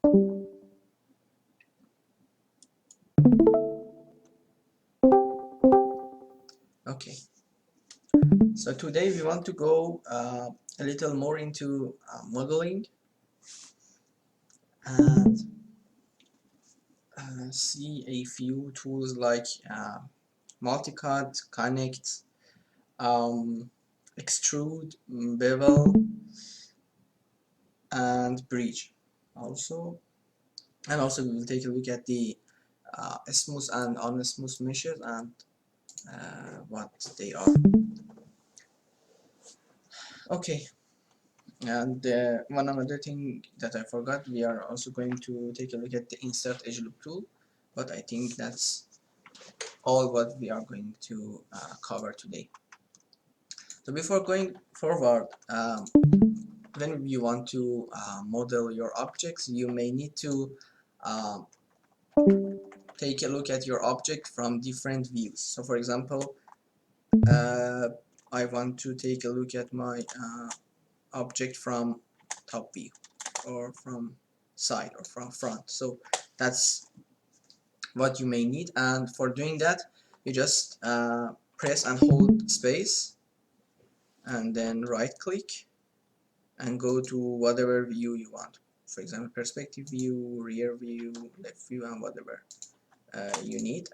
Okay, so today we want to go a little more into modeling and see a few tools like multicad, connect, extrude, bevel, and bridge also. And also we will take a look at the smooth and unsmooth meshes and what they are. Okay, and one another thing that I forgot, we are also going to take a look at the insert edge loop tool, but I think that's all what we are going to cover today. So before going forward, when you want to model your objects, you may need to um, take a look at your object from different views. So for example, I want to take a look at my object from top view or from side or from front. So that's what you may need, and for doing that you just press and hold space and then right click and go to whatever view you want. For example, perspective view, rear view, left view, and whatever you need.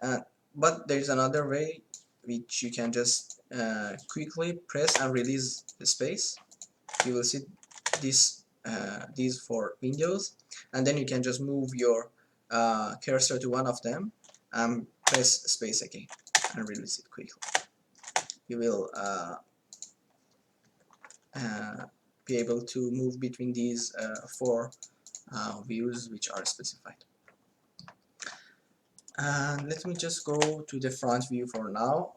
But there's another way which you can just quickly press and release the space. You will see this these four windows, and then you can just move your cursor to one of them and press space again and release it quickly. You will uh, be able to move between these four views which are specified. And let me just go to the front view for now.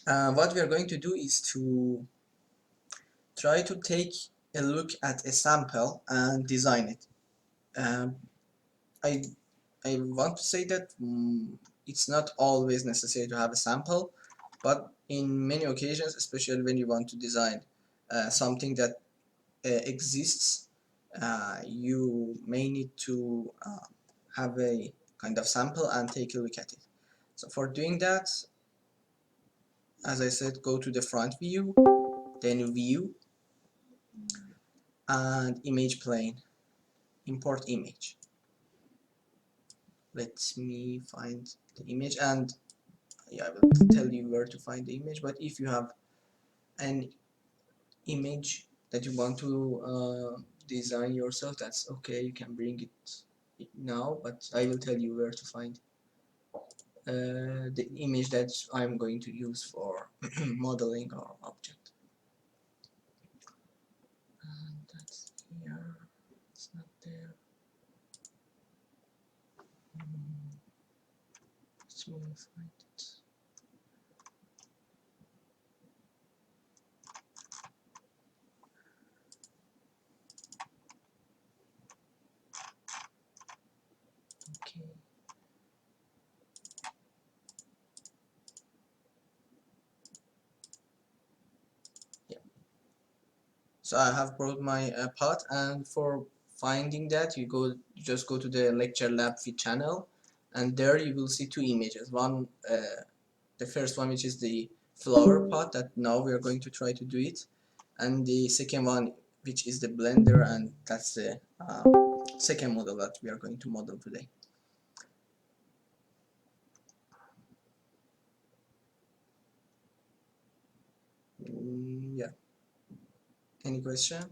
What we are going to do is to try to take a look at a sample and design it. Um, I I want to say that it's not always necessary to have a sample, but in many occasions, especially when you want to design something that exists, you may need to have a kind of sample and take a look at it. So for doing that, as I said, go to the front view, then view and image plane, import image. Let me find the image, and yeah, I will tell you where to find the image. But if you have an image that you want to design yourself, that's okay, you can bring it now, but I will tell you where to find the image that I'm going to use for modeling our object. And that's here, it's not there. Let's find it. Okay. Yeah. So I have brought my path, and for finding that, you just go to the lecture lab feed channel, and there you will see two images. One, the first one, which is the flower pot that now we are going to try to do it, and the second one, which is the blender, and that's the second model that we are going to model today. Yeah. Any question?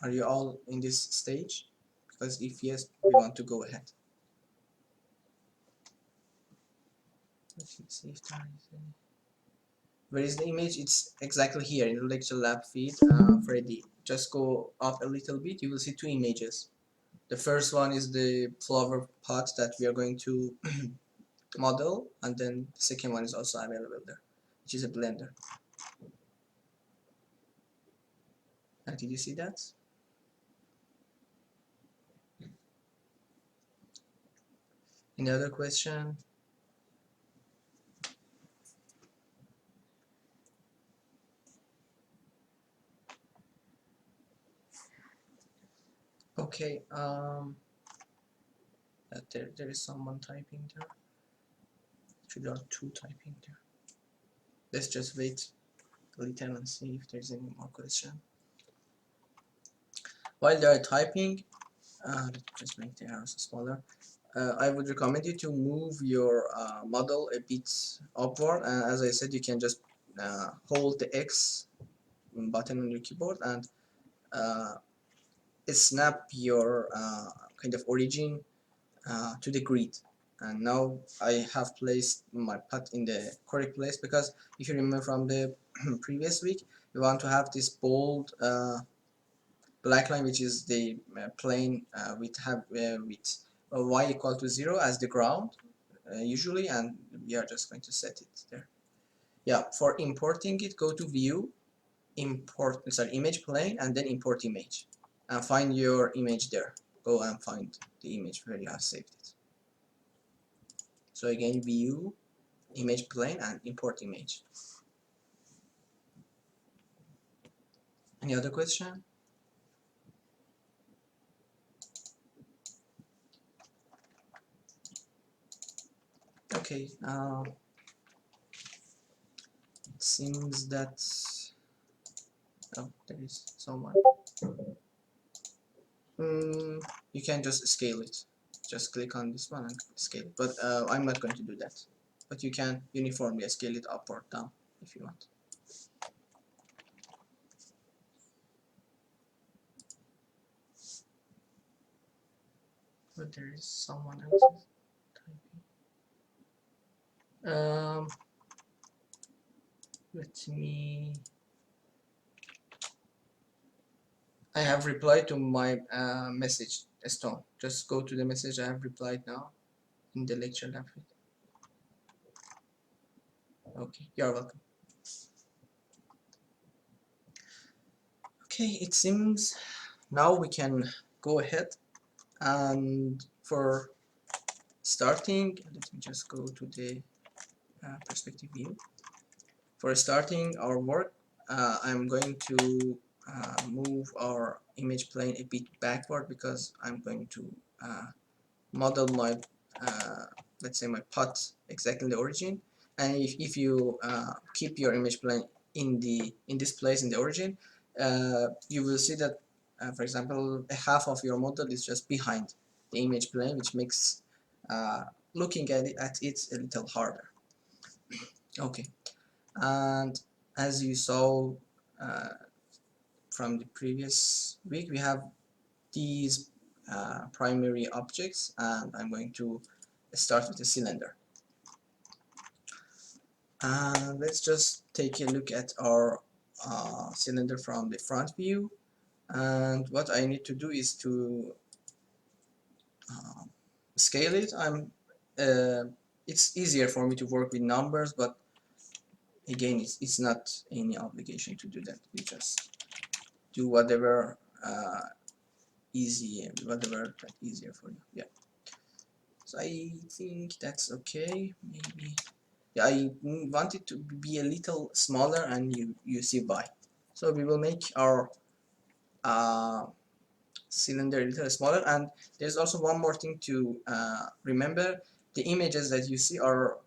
Are you all in this stage? Because if yes, we want to go ahead. Let's see if there is any. Where is the image? It's exactly here in the lecture lab feed. Freddy, just go up a little bit. You will see two images. The first one is the flower pot that we are going to model, and then the second one is also available there, which is a blender. Did you see that? Any other question? Okay, there is someone typing there. Actually, there are two typing there. Let's just wait a little and see if there's any more question. While they are typing, let's just make the arrows smaller. I would recommend you to move your model a bit upward, and as I said, you can just hold the X button on your keyboard and snap your kind of origin to the grid. And now I have placed my path in the correct place, because if you remember from the previous week, you want to have this bold black line, which is the plane with y equal to 0 as the ground usually, and we are just going to set it there. Yeah, for importing it, go to view, image plane, and then import image, and find your image there. Go and find the image where you have saved it. So again, view, image plane, and import image. Any other question? Okay, it seems that there is someone. You can just scale it. Just click on this one and scale it. But I'm not going to do that. But you can uniformly scale it up or down if you want. But there is someone else typing. Let me. I have replied to my message, Stone. Just go to the message I have replied now in the lecture lab. Okay, you're welcome. Okay, it seems now we can go ahead, and for starting, let me just go to the perspective view. For starting our work, I'm going to move our image plane a bit backward, because I'm going to model my let's say my path exactly in the origin. And if you keep your image plane in this place in the origin, you will see that for example, half of your model is just behind the image plane, which makes looking at it a little harder. Okay, and as you saw uh, from the previous week, we have these primary objects, and I'm going to start with the cylinder. Let's just take a look at our cylinder from the front view, and what I need to do is to scale it. It's easier for me to work with numbers, but again, it's not any obligation to do that. We just do whatever whatever easier for you. Yeah. So I think that's okay. Maybe. Yeah, I want it to be a little smaller, and you see why. So we will make our cylinder a little smaller, and there's also one more thing to remember. The images that you see are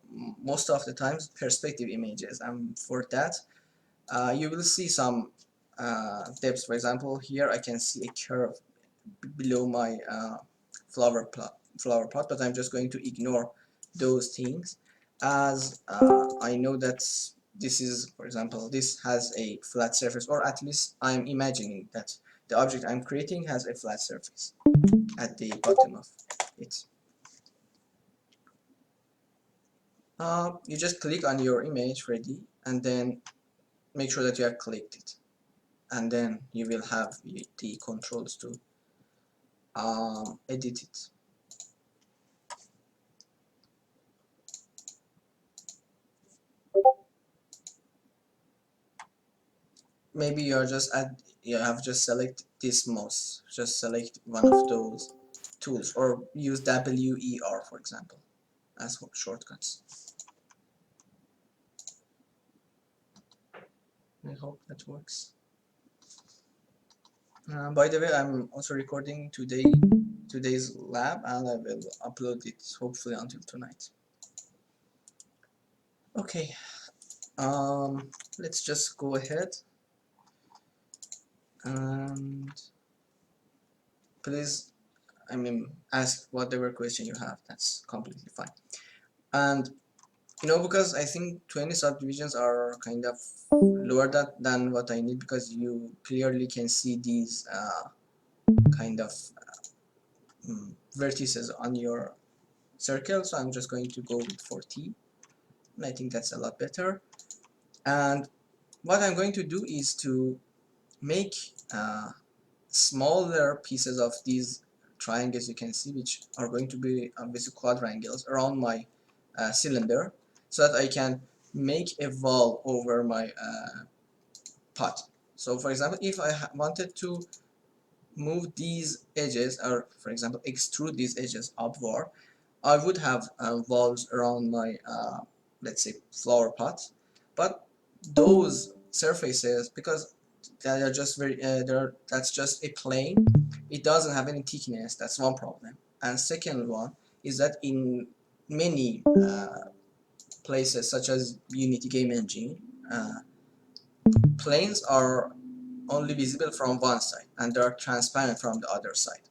most of the times perspective images, and for that you will see some depths. For example, here I can see a curve below my flower pot, but I'm just going to ignore those things, as I know that this is, for example, this has a flat surface, or at least I'm imagining that the object I'm creating has a flat surface at the bottom of it. You just click on your image ready, and then make sure that you have clicked it, and then you will have the controls to edit it. Maybe you have just select this mouse, just select one of those tools, or use WER for example as shortcuts. I hope that works. By the way, I'm also recording today's lab, and I will upload it hopefully until tonight. Okay, let's just go ahead and please, ask whatever question you have. That's completely fine. And because I think 20 subdivisions are kind of lower than what I need, because you clearly can see these kind of vertices on your circle. So I'm just going to go with 40, and I think that's a lot better. And what I'm going to do is to make smaller pieces of these triangles you can see, which are going to be obviously quadrangles around my cylinder, so that I can make a wall over my pot. So for example, if I wanted to move these edges, or for example extrude these edges upward, I would have walls around my let's say flower pot. But those surfaces, because they are just that's just a plane, it doesn't have any thickness. That's one problem. And second one is that in many places such as Unity game engine, planes are only visible from one side and they are transparent from the other side.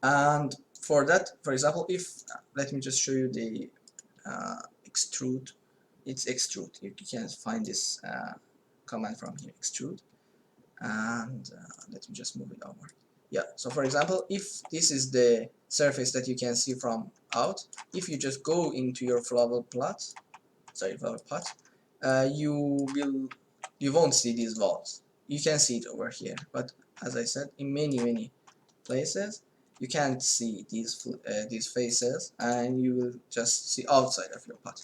And for that, for example, if let me just show you the extrude. It's extrude. You can find this command from here, extrude. And let me just move it over. Yeah, so for example, if this is the surface that you can see from out, if you just go into your flower pot, you won't see these walls. You can see it over here, but as I said, in many places you can't see these faces, and you will just see outside of your pot.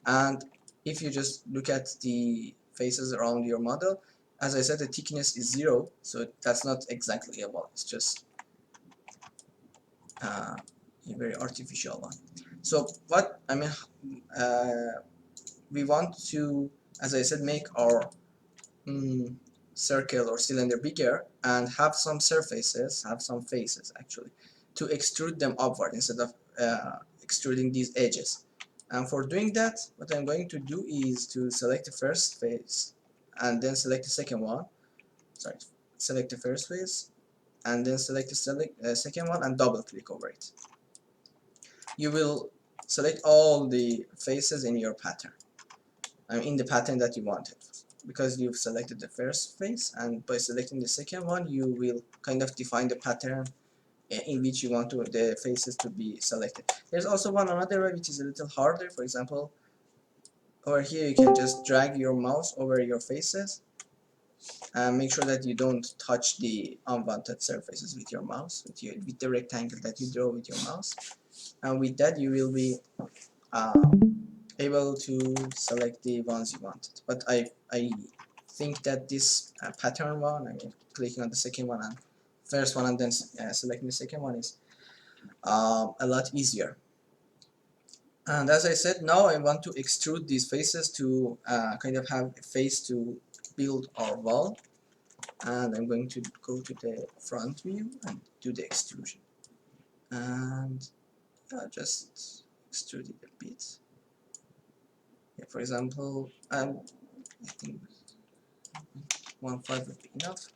And if you just look at the faces around your model, as I said, the thickness is 0, so that's not exactly a wall. It's just a very artificial one. So what uh, we want to, as I said, make our circle or cylinder bigger and have some surfaces, have some faces actually, to extrude them upward instead of extruding these edges. And for doing that, what I'm going to do is to select the first face and then select the second one. Sorry, select the first face and then select the second one and double click over it. You will select all the faces in your pattern, in the pattern that you wanted, because you've selected the first face, and by selecting the second one you will kind of define the pattern in which you want the faces to be selected. There's also another way which is a little harder. For example, over here you can just drag your mouse over your faces and make sure that you don't touch the unwanted surfaces with your mouse, with the rectangle that you draw with your mouse. And with that you will be uh, able to select the ones you wanted. But I think that this pattern one, clicking on the second one and first one and then selecting the second one, is a lot easier. And as I said, now I want to extrude these faces to kind of have a face to build our wall. And I'm going to go to the front view and do the extrusion. And just extrude it a bit. Yeah, for example, I think 1.5 would be enough.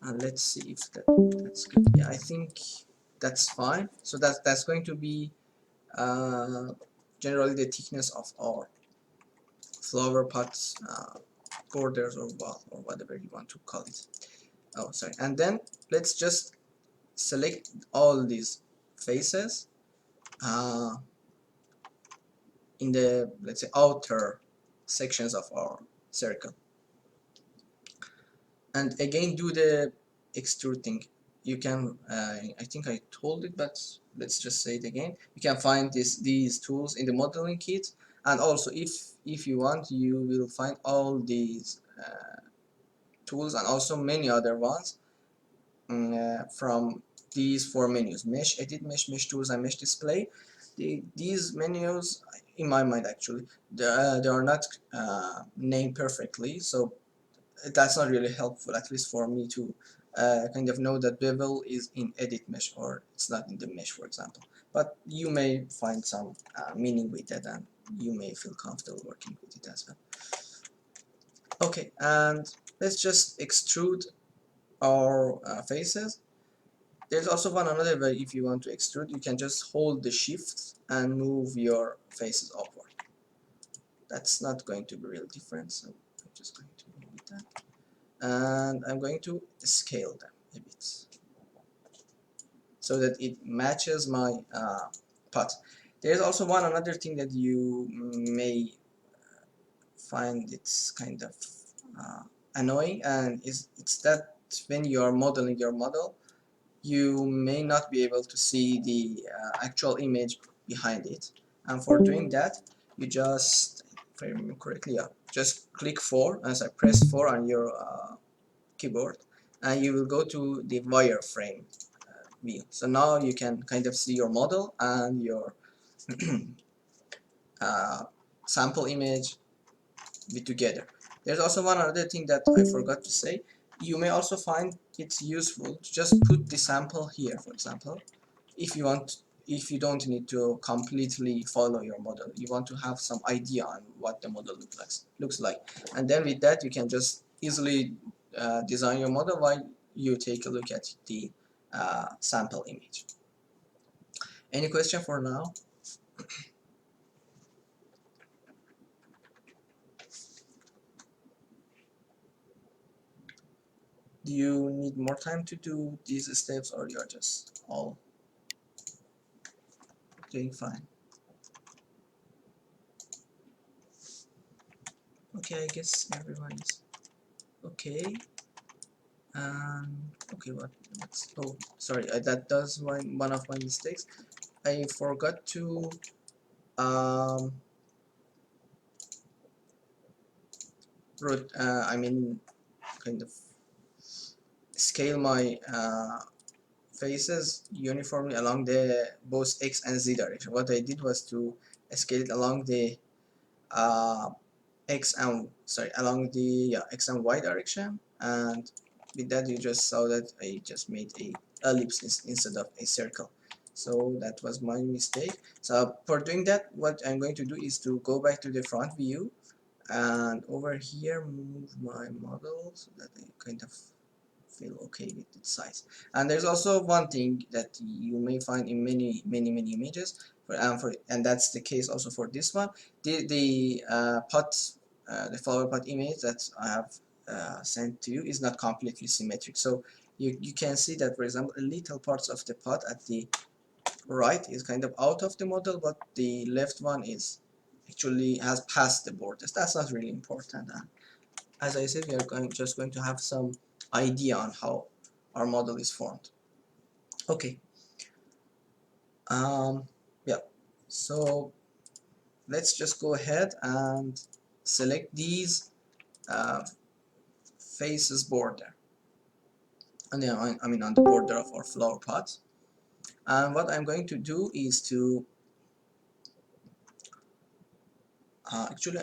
And let's see if that's good. Yeah, I think that's fine. So that's going to be generally the thickness of our flower pots borders or wall or whatever you want to call it. Oh, sorry. And then let's just select all these faces uh, in the, let's say, outer sections of our circle, and again do the extrude thing. You can I think I told it, but let's just say it again. You can find these tools in the modeling kit, and also if you want, you will find all these tools and also many other ones from these four menus: mesh edit, mesh tools, and mesh display. These menus, in my mind actually, they are not named perfectly, so that's not really helpful, at least for me, to kind of know that bevel is in edit mesh or it's not in the mesh, for example. But you may find some meaning with that, and you may feel comfortable working with it as well. Okay, and let's just extrude our faces. There's also one another way. If you want to extrude, you can just hold the shift and move your faces upward. That's not going to be real different, so I'm just going to move with that. And I'm going to scale them a bit so that it matches my pot. There's also one another thing that you may find it's kind of annoying, and it's that when you are modeling your model, you may not be able to see the actual image behind it. And for doing that, you just, if I remember correctly, yeah, just click 4, as I press 4 on your keyboard, and you will go to the wireframe view. So now you can kind of see your model and your uh, sample image be together. There's also one other thing that I forgot to say. You may also find it's useful to just put the sample here, for example, if you want, if you don't need to completely follow your model, you want to have some idea on what the model looks like, and then with that you can just easily design your model while you take a look at the sample image. Any question for now? Do you need more time to do these steps, or you're just all doing fine? Okay, I guess everyone is okay. Okay, what's, oh, sorry, that does one of my mistakes. I forgot to um, I mean, kind of scale my faces uniformly along the both x and z direction. What I did was to scale it along the uh, along the, yeah, x and y direction, and with that you just saw that I just made a ellipse instead of a circle. So that was my mistake. So for doing that, what I'm going to do is to go back to the front view, and over here move my model so that I kind of feel okay with its size. And there's also one thing that you may find in many images, and that's the case also for this one. The flower pot image that I have sent to you is not completely symmetric. So you can see that, for example, little parts of the pot at the right is kind of out of the model, but the left one is actually has passed the borders. That's not really important. As I said, we are just going to have some idea on how our model is formed. Okay. Yeah. So let's just go ahead and select these uh, faces border, and then I mean on the border of our flower pot. And what I'm going to do is to actually,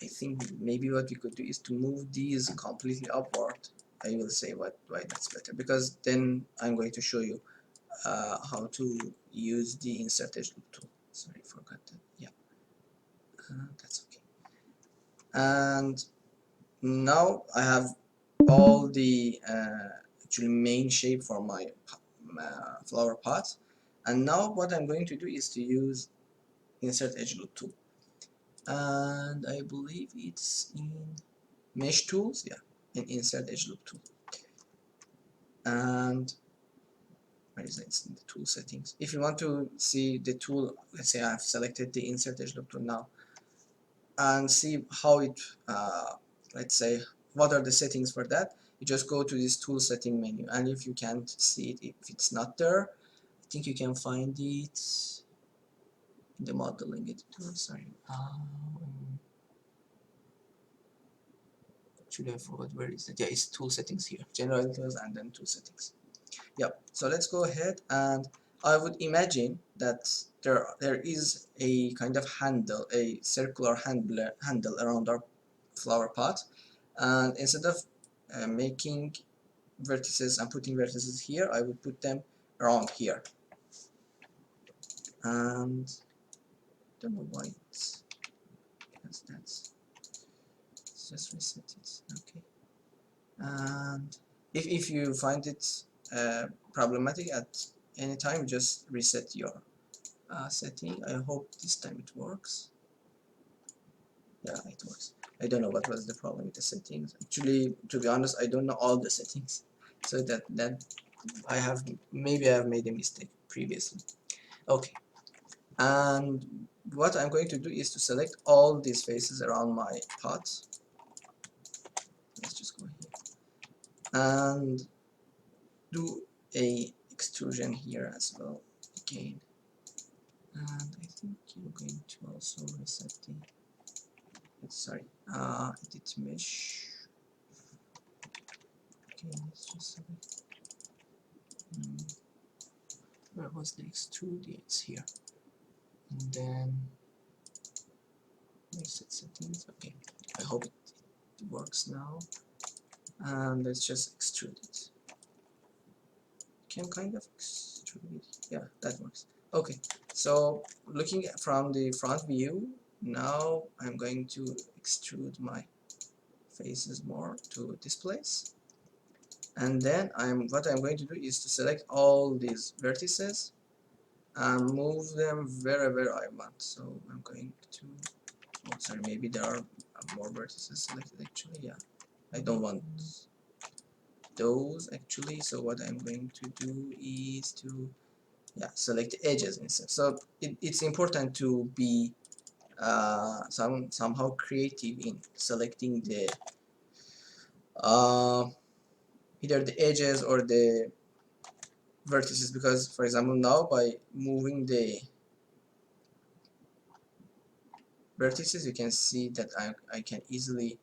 I think maybe what we could do is to move these completely upward. I will say why that's better, because then I'm going to show you how to use the insert edge loop tool. Sorry, forgot that. Yeah, that's okay. And now I have all the actually main shape for my flower pot. And now what I'm going to do is to use insert edge loop tool. And I believe it's in mesh tools, yeah, in insert edge loop tool. And where is it? It's in the tool settings. If you want to see the tool, let's say I've selected the insert edge loop tool now, and see how it, let's say, what are the settings for that, you just go to this tool setting menu, and if you can't see it, if it's not there, I think you can find it in the modeling editor. Sorry, actually I forgot where is it. Yeah, it's tool settings here, general editors, and then tool settings. Yep. So let's go ahead, and I would imagine that there is a kind of handle, a circular handle around our flower pot, and instead of making vertices and putting vertices here, I would put them around here. And don't know why it's, because let's just reset it. Okay. And if you find it problematic at any time, just reset your setting. I hope this time it works. Yeah, it works. I don't know what was the problem with the settings. Actually, to be honest, I don't know all the settings, so that maybe I have made a mistake previously. Okay, and what I'm going to do is to select all these faces around my pot. Let's just go here and do a extrusion here as well again. And I think you're going to also reset the edit mesh. Okay, let's just select where was the extrude? It's here. And then reset settings. Okay, I hope it works now. And let's just extrude it. Can kind of extrude it. Yeah, that works. Okay, so looking from the front view, now I'm going to extrude my faces more to this place. And then what I'm going to do is to select all these vertices and move them wherever I want. So I'm going to, oh, sorry, maybe there are more vertices selected actually. Yeah, I don't want those actually. So what I'm going to do is to select the edges instead. So it's important to be somehow creative in selecting the either the edges or the vertices, because for example now by moving the vertices you can see that I can easily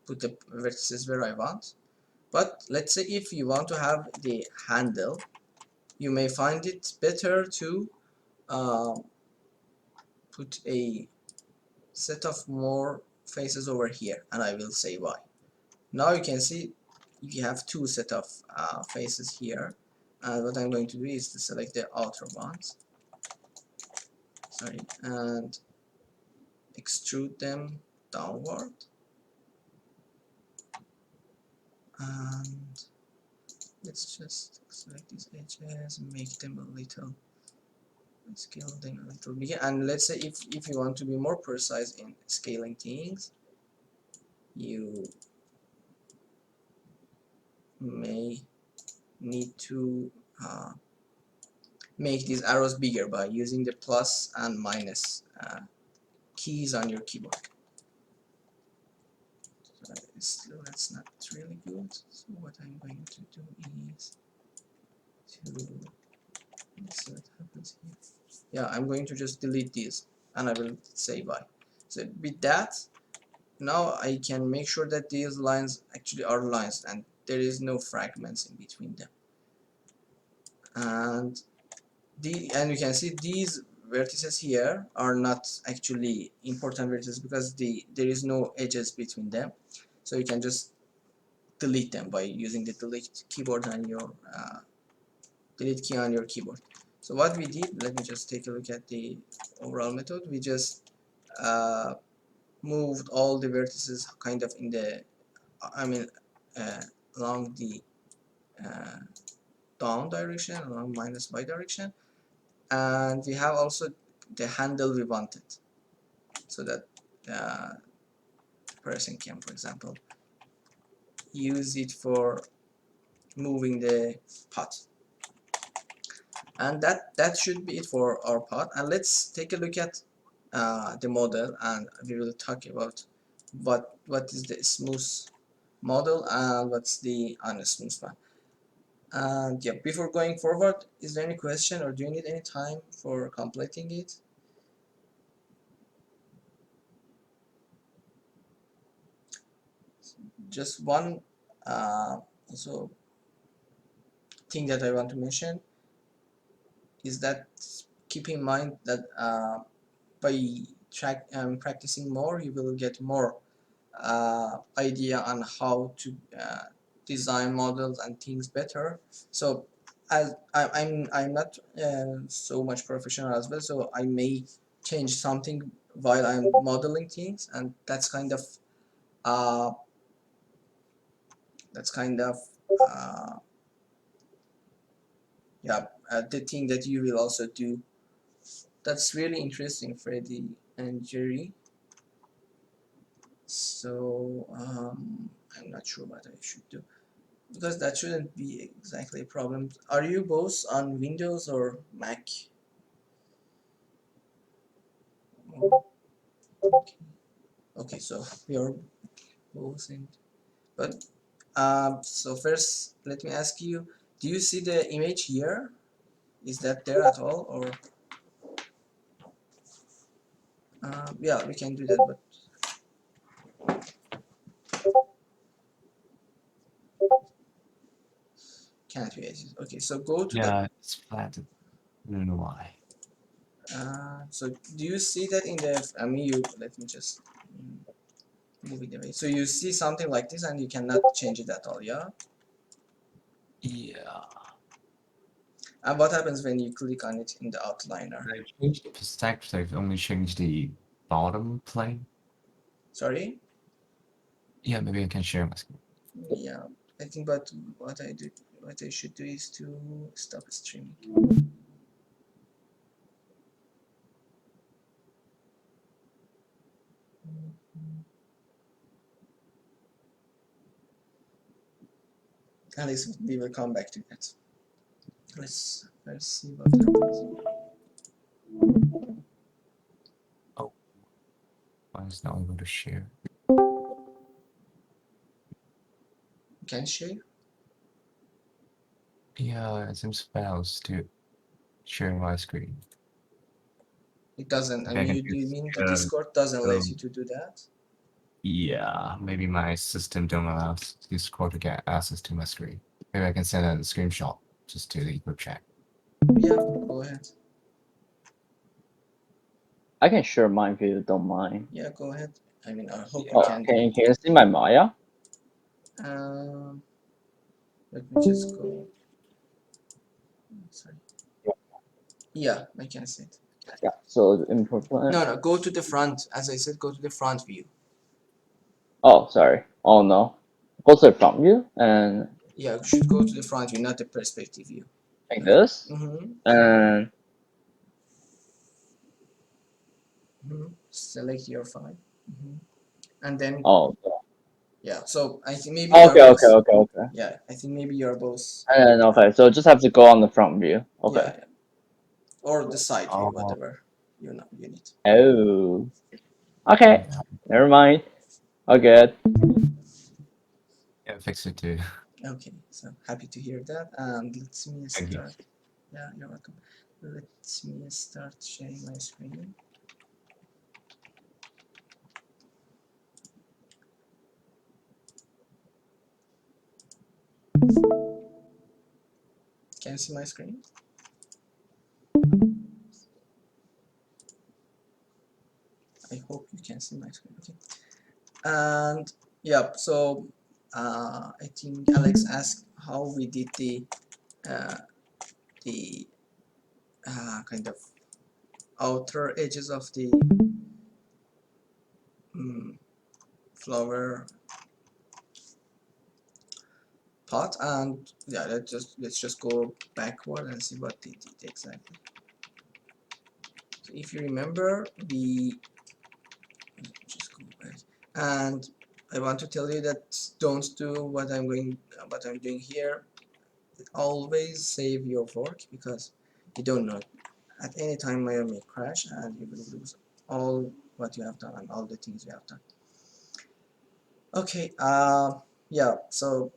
put the vertices where I want. But let's say if you want to have the handle, you may find it better to uh, put a set of more faces over here, and I will say why. Now you can see you have two set of faces here, and what I'm going to do is to select the outer ones, sorry, and extrude them downward, and let's just select these edges, make them a little, scale them a little bigger. And let's say if you want to be more precise in scaling things, you may need to make these arrows bigger by using the plus and minus keys on your keyboard. So that's not really good. So what I'm going to do is to, let's see what happens here. Yeah, I'm going to just delete these and I will say why. So with that, now I can make sure that these lines actually are lines and there is no fragments in between them. And you can see these vertices here are not actually important vertices because there is no edges between them. So you can just delete them by using the delete keyboard on your delete key on your keyboard. So what we did, let me just take a look at the overall method. We just moved all the vertices kind of in the, I mean, uh, along the uh, down direction, along minus y direction, and we have also the handle we wanted, so that the person can, for example, use it for moving the pot. And that should be it for our pot. And let's take a look at the model, and we will talk about what is the smooth model and what's the unsmooth one. And yeah, before going forward, is there any question or do you need any time for completing it? Just one also thing that I want to mention is that keep in mind that by practicing more, you will get more idea on how to design models and things better. So I'm not so much professional as well, so I may change something while I'm modeling things, and uh, that's kind of uh, yeah, the thing that you will also do. That's really interesting, Freddy and Jerry. So I'm not sure what I should do, because that shouldn't be exactly a problem. Are you both on Windows or Mac? Oh, okay. Okay, so we are both in. But so first, let me ask you: do you see the image here? Is that there at all, or yeah, we can do that, but can't we edit? Okay, so go to the. Yeah, it's flat. I don't know why. So do you see that in the? I mean, you let me just move it away. So you see something like this, and you cannot change it at all, yeah? Yeah. And what happens when you click on it in the outliner? I changed the perspective. I've only changed the bottom plane. Sorry? Yeah, maybe I can share my screen. Yeah, I think, but what I should do is to stop streaming. At least we will come back to that. Let's see what happens. Oh, why is not able to share? You can share. Yeah, it seems fails to share my screen. It doesn't. I Maybe I mean, can you just mean the Discord doesn't let go. you to do that? Yeah, maybe my system don't allow Discord to get access to my screen. Maybe I can send a screenshot just to the group chat. Yeah, go ahead. I can share mine if you don't mind. Yeah, go ahead. I mean, I hope you Yeah. Oh, can do can it. you see my Maya? Um, Let me just go. Sorry. Yeah, I can see it. Yeah. So important. No, no, go to the front. As I said, go to the front view. Oh, sorry. Oh no. Go to the front view and Yeah, you should go to the front view, not the perspective view. like Okay. this. And Select your file. And then, oh, yeah, so I think maybe you're okay, okay, both. okay, okay. Yeah, I think maybe you're both. And then okay, so just have to go on the front view. Yeah, Okay. yeah. Or the side view, Oh, whatever you need. Oh. Okay. yeah. Never mind. All good. Yeah, fix it too. Okay, so happy to hear that. And let me Thank you. start. Yeah, you're welcome. Let me start sharing my screen. Can you see my screen? I hope you can see my screen. Okay. And yeah, so I think Alex asked how we did uh, the kind of outer edges of the mm, flower pot, and yeah, let's just go backward and see what they did exactly. So if you remember, we just go back, and I want to tell you that don't do what I'm doing here. Always save your work, because you don't know, at any time Maya may crash and you will lose all what you have done and all the things you have done. Okay, yeah, so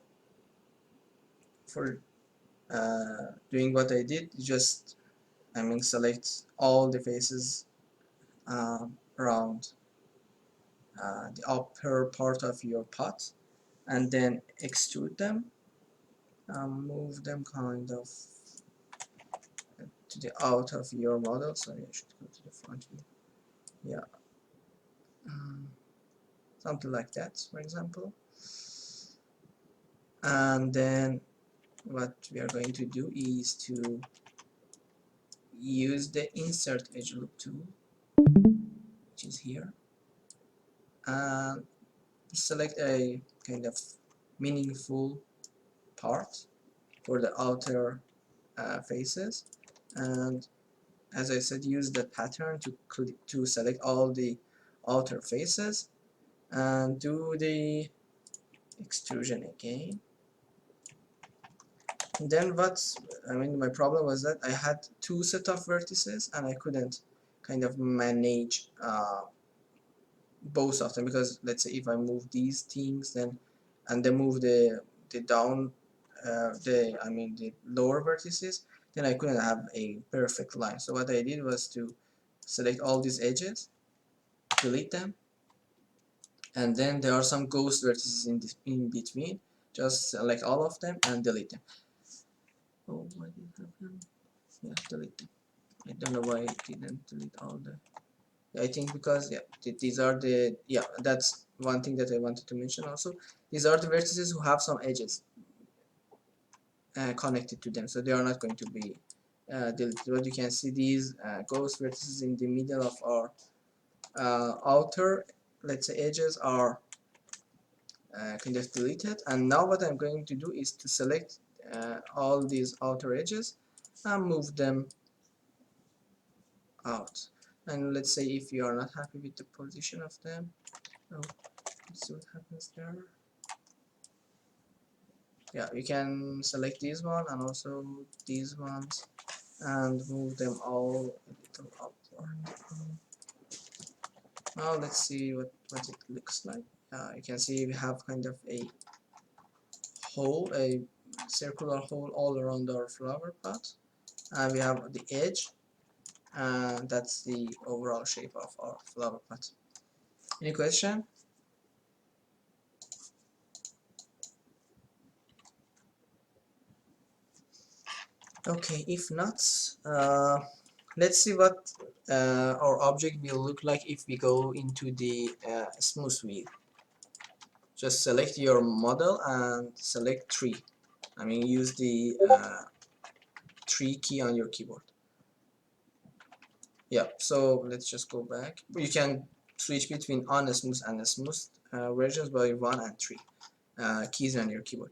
for doing what I did, you just, I mean, select all the faces around the upper part of your pot, and then extrude them, move them kind of to the out of your model. Sorry, I should go to the front view. Yeah, um, something like that, for example. And then what we are going to do is to use the insert edge loop tool, which is here, and select a kind of meaningful part for the outer faces, and as I said, use the pattern to select all the outer faces and do the extrusion again. Then my problem was that I had two set of vertices and I couldn't kind of manage both of them, because let's say if I move these things and then move the down the lower vertices, then I couldn't have a perfect line. So what I did was to select all these edges, delete them, and then there are some ghost vertices in between. Just select all of them and delete them. Oh, why did it happen? Yeah, delete them. I don't know why it didn't delete all the. I think because these are that's one thing that I wanted to mention also. These are the vertices who have some edges connected to them, so they are not going to be deleted. But you can see these ghost vertices in the middle of our outer, let's say, edges are kind of deleted. And now what I'm going to do is to select all these outer edges and move them out. And let's say if you are not happy with the position of them, oh, let's see what happens there. Yeah, you can select this one and also these ones and move them all a little upward. Now let's see what it looks like. You can see we have kind of a circular hole all around our flower pot, and we have the edge, and that's the overall shape of our flower pot. Any question? Okay, if not, let's see what our object will look like if we go into the smooth wheel. Just select your model and select 3. Use the 3 key on your keyboard. Yeah, so let's just go back. You can switch between unsmooth and smooth versions by 1 and 3 keys on your keyboard.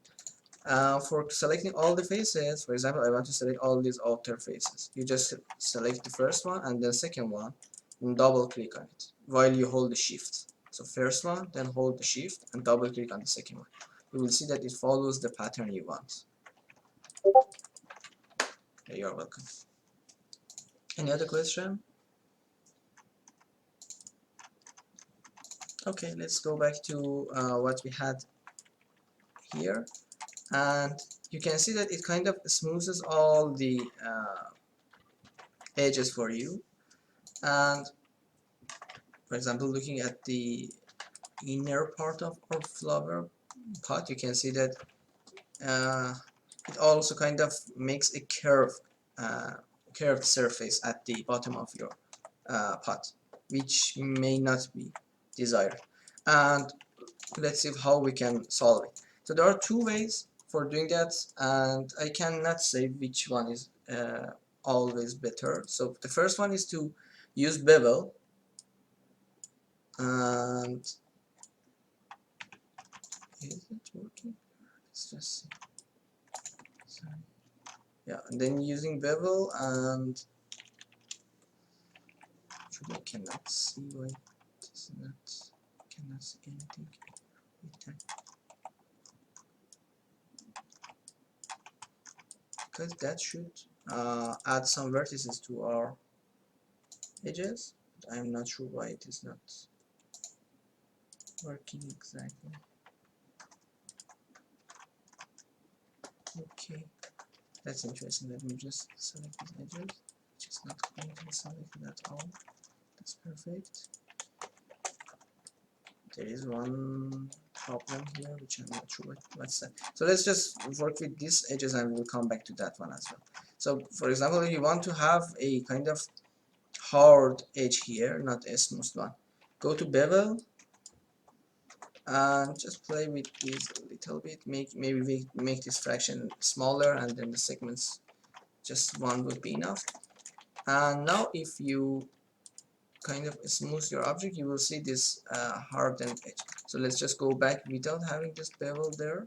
For selecting all the faces, for example, I want to select all these outer faces. You just select the first one and the second one and double click on it while you hold the shift. So first one, then hold the shift and double click on the second one. You will see that it follows the pattern you want. You're welcome. Any other question? Okay, let's go back to what we had here, and you can see that it kind of smoothes all the edges for you. And for example, looking at the inner part of our flower pot, you can see that it also kind of makes a curved surface at the bottom of your pot, which may not be desired. And let's see how we can solve it. So there are 2 ways for doing that, and I cannot say which one is always better. So the first one is to use bevel, and is it working? Let's just see. Sorry. Yeah, and then using bevel, and actually I cannot see why it is not, cannot see anything with that, because that should add some vertices to our edges. But I'm not sure why it is not working exactly. Okay, that's interesting. Let me just select these edges, which is not going to be selected at all. That's perfect. There is one problem here which I'm not sure what's that. So let's just work with these edges and we'll come back to that one as well. So for example, if you want to have a kind of hard edge here, not a smooth one, go to bevel and just play with this a little bit. Maybe we make this fraction smaller, and then the segments just one would be enough. And now if you kind of smooth your object, you will see this hardened edge. So let's just go back without having this bevel there.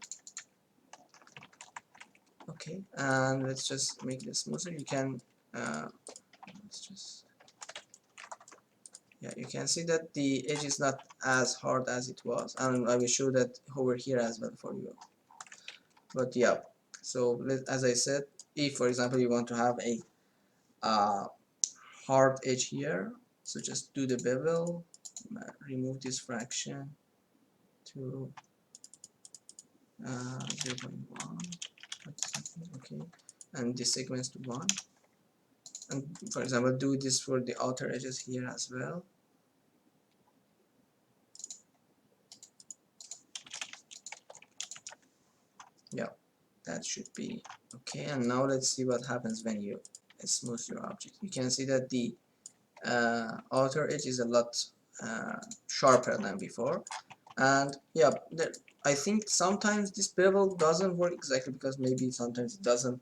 Okay, and let's just make this smoother. You can let's just, yeah, you can see that the edge is not as hard as it was, and I will show that over here as well for you. But yeah, so as I said, if for example you want to have a hard edge here, so just do the bevel, remove this fraction to 0.1, okay, and this segments to 1, and for example do this for the outer edges here as well. Yeah, that should be okay. And now let's see what happens when you smooth your object. You can see that the outer edge is a lot sharper than before, and yeah, I think sometimes this bevel doesn't work exactly because maybe sometimes it doesn't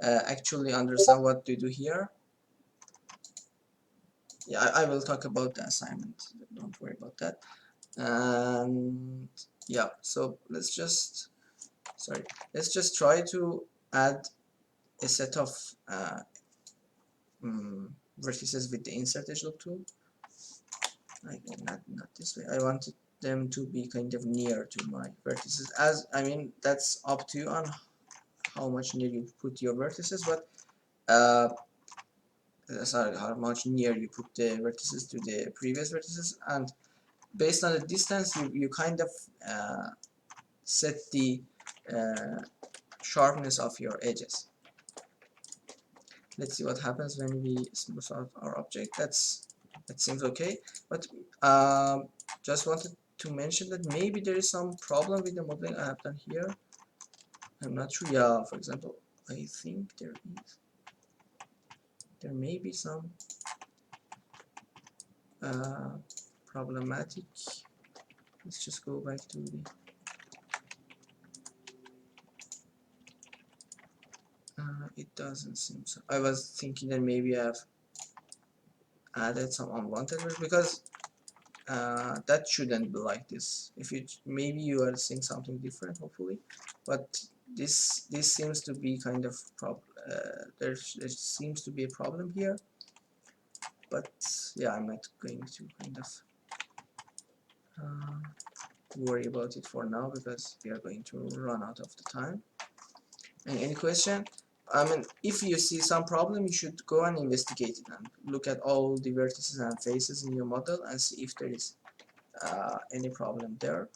actually understand what to do here. Yeah, I will talk about the assignment, don't worry about that. And yeah, so let's just try to add a set of vertices with the insert edge loop tool. Like not this way. I wanted them to be kind of near to my vertices. As I mean, that's up to you on how much near you put your vertices, but sorry, how much near you put the vertices to the previous vertices, and based on the distance, you kind of set the sharpness of your edges. Let's see what happens when we smooth out our object. That seems okay, but just wanted to mention that maybe there is some problem with the modeling I have done here. I'm not sure. Yeah, for example, I think there may be some problematic. Let's just go back to the it doesn't seem so. I was thinking that maybe I've added some unwanted words, because that shouldn't be like this. If you maybe you are seeing something different, hopefully, but this seems to be kind of there seems to be a problem here. But yeah, I'm not going to kind of worry about it for now, because we are going to run out of the time. And any question? I mean, if you see some problem, you should go and investigate it and look at all the vertices and faces in your model and see if there is any problem there.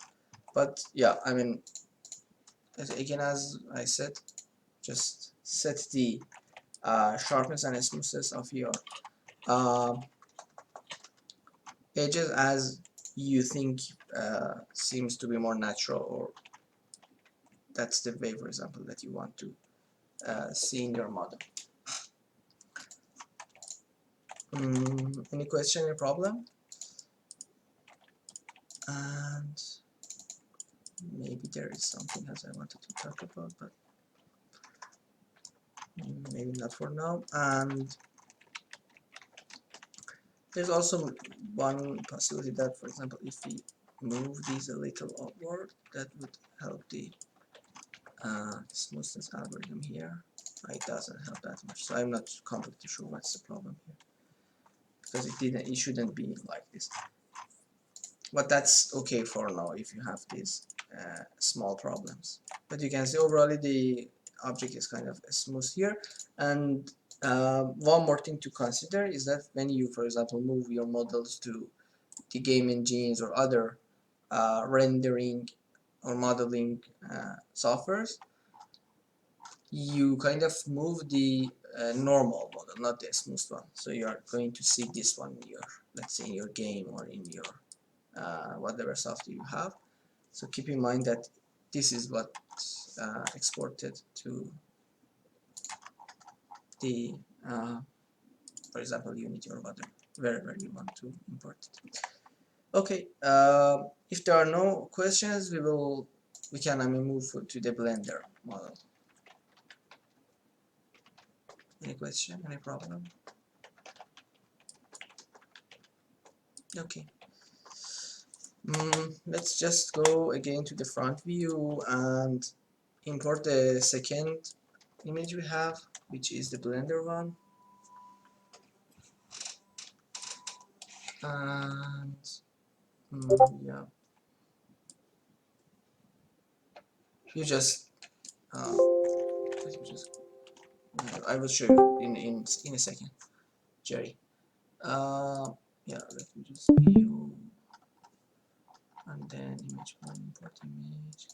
But yeah, I mean, again, as I said, just set the sharpness and smoothness of your uh, edges as you think seems to be more natural, or that's the way, for example, that you want to see in your model. Any question, any problem? And maybe there is something else I wanted to talk about, but maybe not for now. And there's also one possibility that, for example, if we move these a little upward, that would help the smoothness algorithm here. It doesn't help that much, so I'm not completely sure what's the problem here, because it shouldn't be like this. But that's okay for now if you have these small problems. But you can see overall the object is kind of smooth here. And one more thing to consider is that when you, for example, move your models to the game engines or other rendering or modeling softwares, you kind of move the normal model, not the smooth one. So you are going to see this one in your, let's say, in your game or in your whatever software you have. So keep in mind that this is what exported to the for example, Unity or whatever, wherever you want to import it. Okay, if there are no questions, we can move to the Blender model. Any question? Any problem? Okay. Let's just go again to the front view and import the second image we have, which is the Blender one. And yeah, you just let me just I will show you in a second, Jerry. Yeah, let me just view and then image one, import image.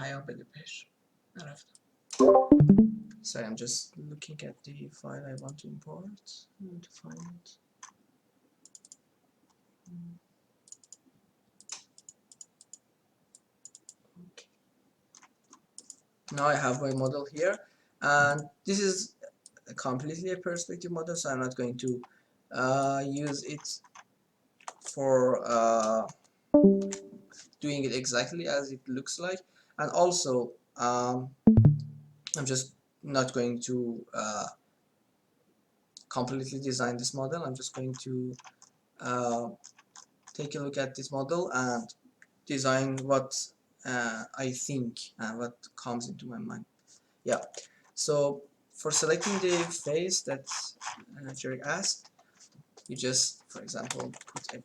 هيعمل الباش عرفت. Sorry, I'm just looking at the file I want to import. I want to find it. Okay. Now I have my model here, and this is completely a perspective model, so I'm not going to use it for doing it exactly as it looks like. And also I'm just not going to completely design this model. I'm just going to take a look at this model and design what I think and what comes into my mind. Yeah, so for selecting the face that Jerry asked, you just, for example, put a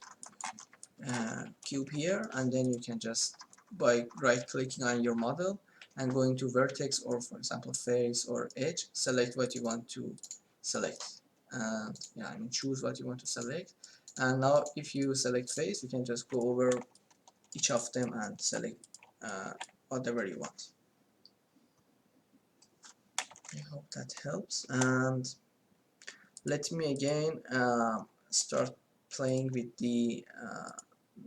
cube here, and then you can just, by right clicking on your model and going to vertex, or for example face or edge, select what you want to select, and yeah, choose what you want to select. And now if you select face, you can just go over each of them and select whatever you want. I hope that helps, and let me again start playing with the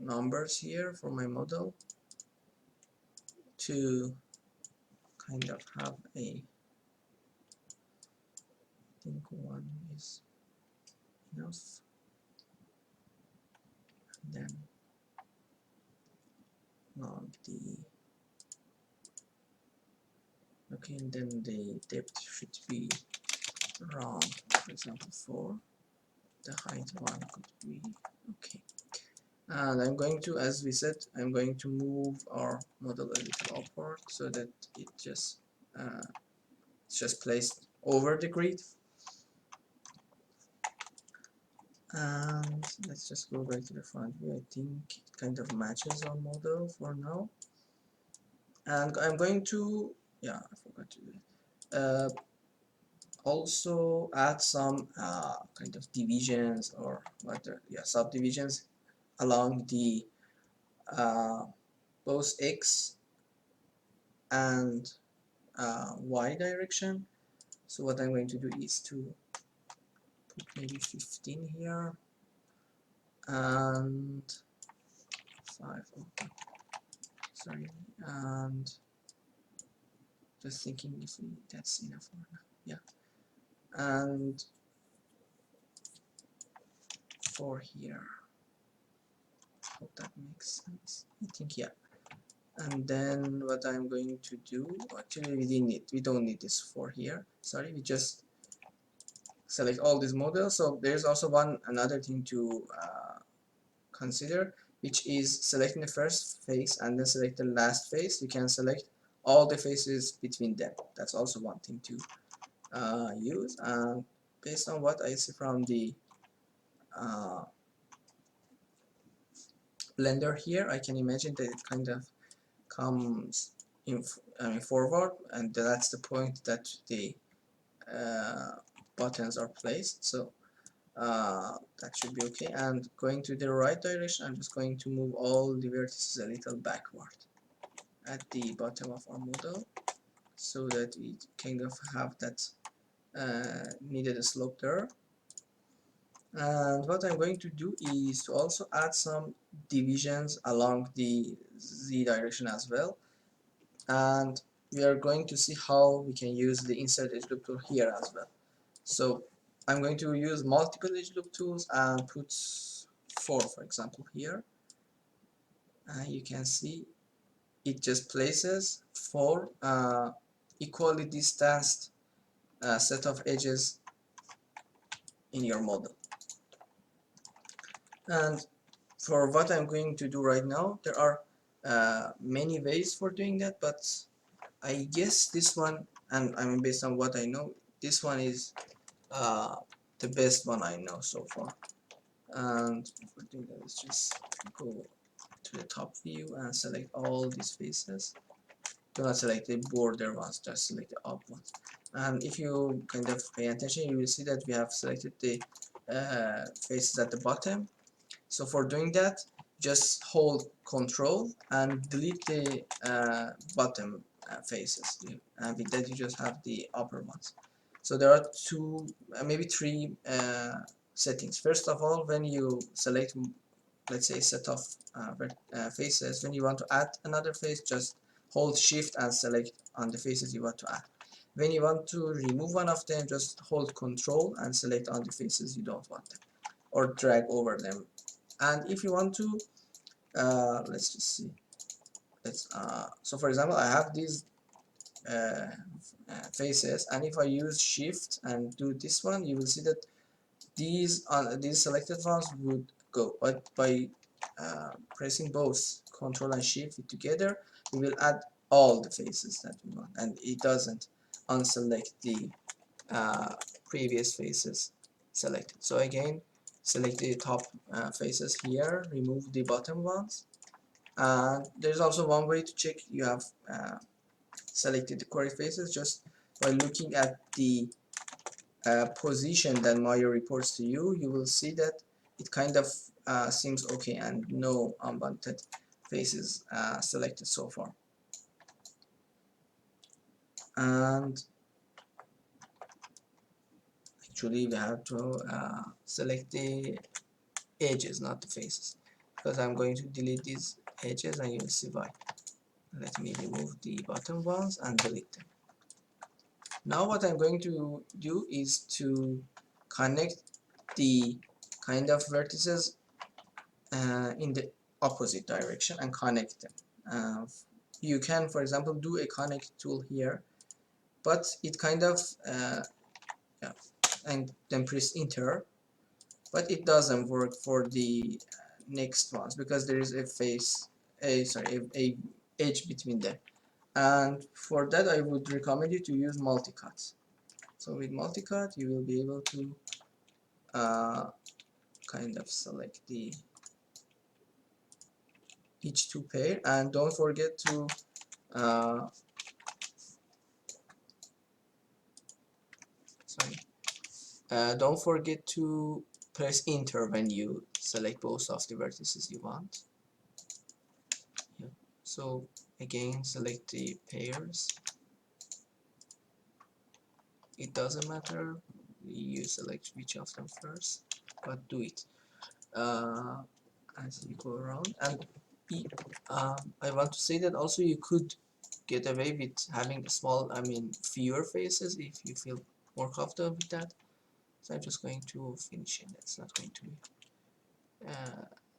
numbers here for my model to kind of have a, I think one is enough, and then now the, okay, and then the depth should be around, for example 4, the height 1 could be okay. And I'm going to, as we said, I'm going to move our model a little upward so that it's just placed over the grid. And let's just go back to the front view. I think it kind of matches our model for now. And I'm going to, yeah, I forgot to do it. Also add some kind of divisions, or subdivisions along the both x and y direction. So what I'm going to do is to put maybe 15 here and 5, okay, sorry, and just thinking if that's enough or not. Yeah, and 4 here. Hope that makes sense. I think, yeah. And then what I'm going to do, actually we don't need this 4 here, sorry, we just select all these models. So there's also another thing to consider, which is selecting the first face and then select the last face. You can select all the faces between them. That's also one thing to use. And based on what I see from the Blender here, I can imagine that it kind of comes in forward, and that's the point that the buttons are placed. So that should be okay. And going to the right direction, I'm just going to move all the vertices a little backward at the bottom of our model, so that we kind of have that needed slope there. And what I'm going to do is to also add some divisions along the z direction as well, and we are going to see how we can use the insert edge loop tool here as well. So I'm going to use multiple edge loop tools and put 4 for example here, and you can see it just places 4 equally distanced set of edges in your model. And for what I'm going to do right now, there are many ways for doing that, but I guess this one, and I mean based on what I know, this one is the best one I know so far. And for doing that, let's just go to the top view and select all these faces. Do not select the border ones, just select the up ones. And if you kind of pay attention, you will see that we have selected the faces at the bottom. So for doing that, just hold Control and delete the bottom faces. And with that, you just have the upper ones. So there are two, maybe three settings. First of all, when you select, let's say, set of faces, when you want to add another face, just hold Shift and select on the faces you want to add. When you want to remove one of them, just hold Control and select on the faces you don't want them, or drag over them. And if you want to let's just see, let's so for example, I have these faces, and if I use Shift and do this one, you will see that these selected ones would go, but by pressing both Control and Shift together, we will add all the faces that we want, and it doesn't unselect the previous faces selected. So again, select the top faces here, remove the bottom ones, and there's also one way to check you have selected the correct faces, just by looking at the position that Maya reports to you. You will see that it kind of seems okay and no unwanted faces selected so far. And actually we have to select the edges, not the faces, because I'm going to delete these edges and you'll see why. Let me remove the bottom ones and delete them. Now what I'm going to do is to connect the kind of vertices in the opposite direction and connect them. You can, for example, do a connect tool here, but it kind of yeah, and then press enter, but it doesn't work for the next ones because there is a face, a edge between them. And for that, I would recommend you to use multicut. So with multicut, you will be able to kind of select the each two pair, and don't forget to don't forget to press enter when you select both of the vertices you want. Yeah. So again, select the pairs. It doesn't matter, you select which of them first, but do it as you go around. And I want to say that also you could get away with having fewer faces if you feel more comfortable with that. So I'm just going to finish it. That's not going to be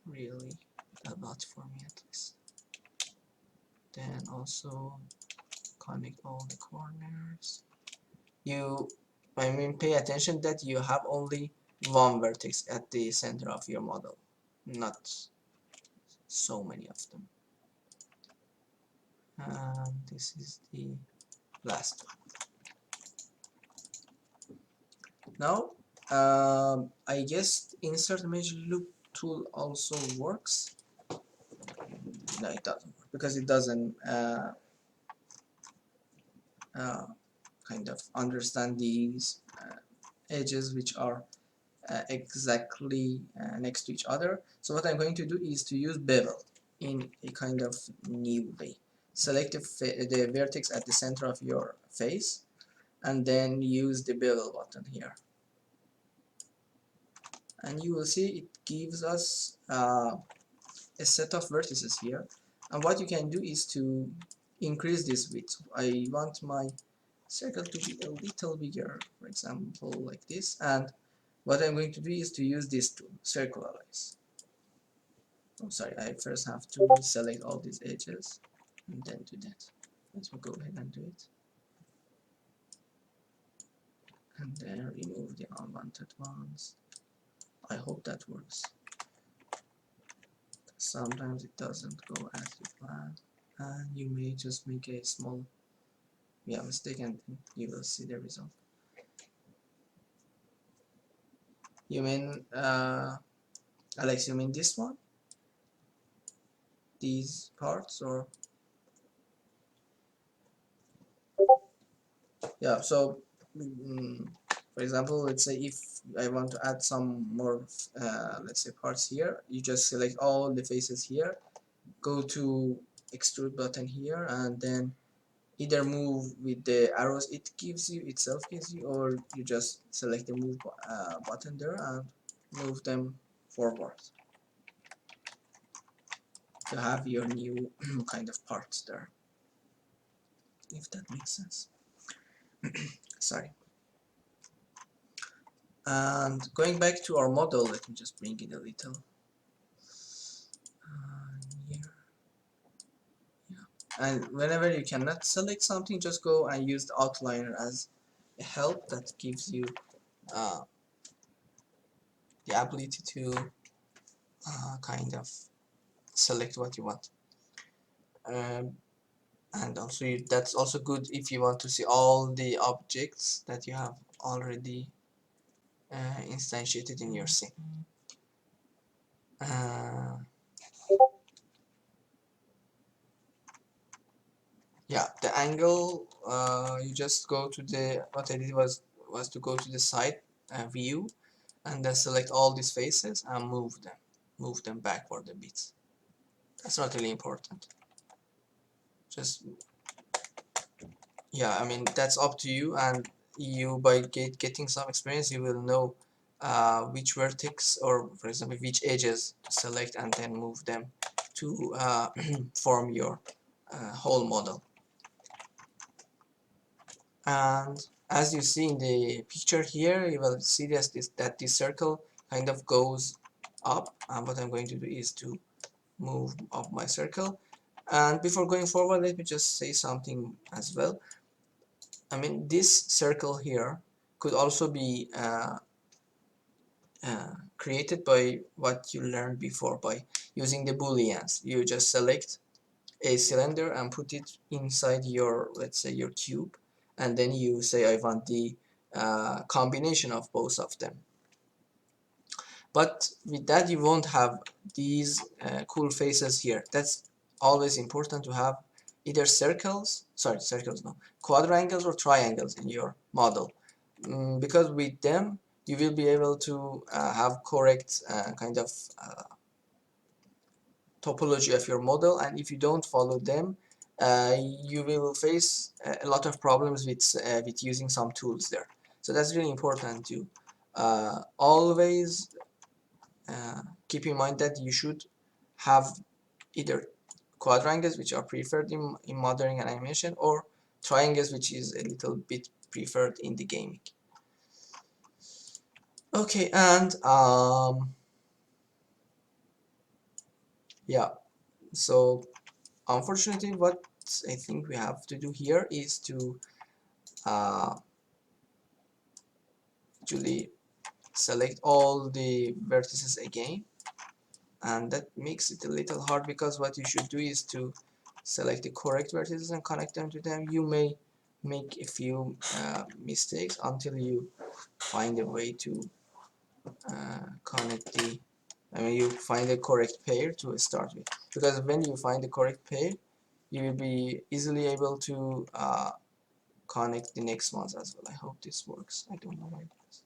really a lot for me at least. Then also connect all the corners. Pay attention that you have only one vertex at the center of your model, not so many of them. And this is the last one. Now I guess insert image loop tool also works. No, it doesn't work because it doesn't kind of understand these edges which are exactly next to each other. So what I'm going to do is to use bevel in a kind of new way. Select the vertex at the center of your face and then use the bevel button here. and you will see it gives us a set of vertices here, and what you can do is to increase this width. I want my circle to be a little bigger, for example like this, and what I'm going to do is to use this tool, circularize. Oh, sorry, I first have to select all these edges and then do that. Let's go ahead and do it, and then remove the unwanted ones. I hope that works. Sometimes it doesn't go as you plan, and you may just make a small mistake, and you will see the result. You mean Alex, you mean this one, these parts, or yeah? So for example, let's say if I want to add some more let's say parts here, you just select all the faces here, go to extrude button here, and then either move with the arrows it gives you, or you just select the move button there and move them forward to have your new kind of parts there, if that makes sense. Sorry. And going back to our model, let me just bring it a little here. Yeah. And whenever you cannot select something, just go and use the outliner as a help that gives you uh, the ability to kind of select what you want. And also that's also good if you want to see all the objects that you have already instantiated in your scene. Yeah, the angle, you just go to the, what I did was to go to the side view, and then select all these faces and move them backward a bit. That's not really important. Just, yeah, I mean, that's up to you, and you, by getting some experience, you will know which vertex, or for example which edges to select and then move them to form your whole model. And as you see in the picture here, you will see that this circle kind of goes up, and what I'm going to do is to move up my circle. And before going forward, let me just say something as well. I mean, this circle here could also be created by what you learned before, by using the booleans. You just select a cylinder and put it inside your, let's say, your cube, and then you say I want the combination of both of them. But with that you won't have these cool faces here. That's always important to have either quadrangles or triangles in your model, because with them you will be able to have correct kind of topology of your model, and if you don't follow them, you will face a lot of problems with using some tools there. So that's really important to always keep in mind that you should have either quadrangles, which are preferred in modeling and animation, or triangles, which is a little bit preferred in the gaming. Okay, and yeah, so unfortunately what I think we have to do here is to actually select all the vertices again, and that makes it a little hard, because what you should do is to select the correct vertices and connect them to them. You may make a few mistakes until you find a way to connect the, I mean, you find the correct pair to start with, because when you find the correct pair, you will be easily able to connect the next ones as well. I hope this works. I don't know why it does.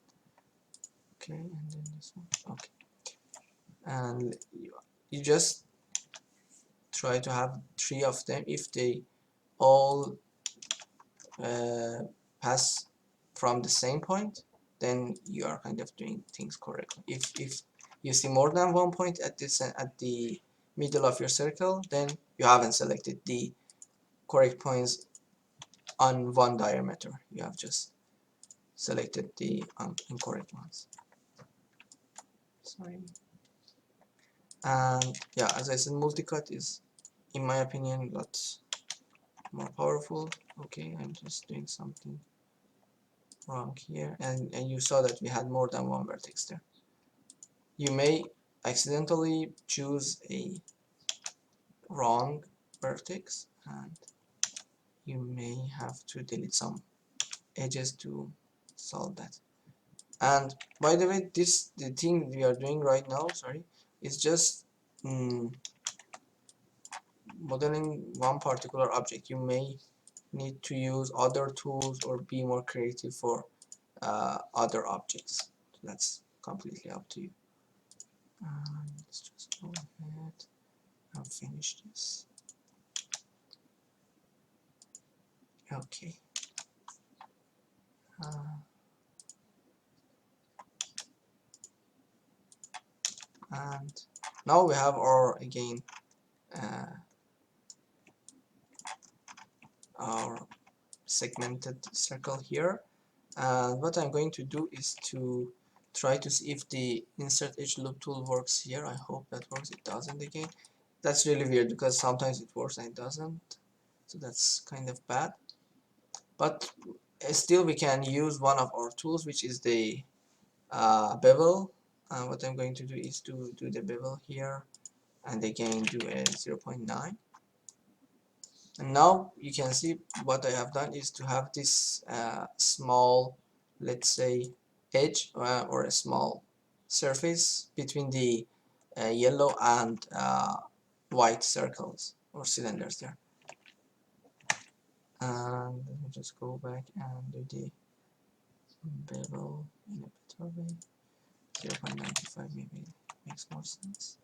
Okay, and then this one. Okay, and you just try to have 3 of them if they all pass from the same point. then you are kind of doing things correctly. If you see more than one point at the middle of your circle, then you haven't selected the correct points on one diameter. You have just selected the incorrect ones. Sorry. And yeah, as I said, multicut is, in my opinion, lots more powerful. Okay, I'm just doing something wrong here, and you saw that we had more than one vertex there. You may accidentally choose a wrong vertex, and you may have to delete some edges to solve that. And by the way, the thing we are doing right now, sorry, is just modeling one particular object. You may need to use other tools or be more creative for other objects. So that's completely up to you. Let's just go ahead and finish this. Okay. And now we have our again our segmented circle here, and what I'm going to do is to try to see if the insert edge loop tool works here. I hope that works. It doesn't again. That's really weird because sometimes it works and it doesn't, so that's kind of bad. But still we can use one of our tools, which is the bevel. What I'm going to do is to do the bevel here and again do a 0.9. And now you can see what I have done is to have this small, let's say, edge or a small surface between the yellow and white circles or cylinders there. And let me just go back and do the bevel in a better way. 0.95 maybe makes more sense.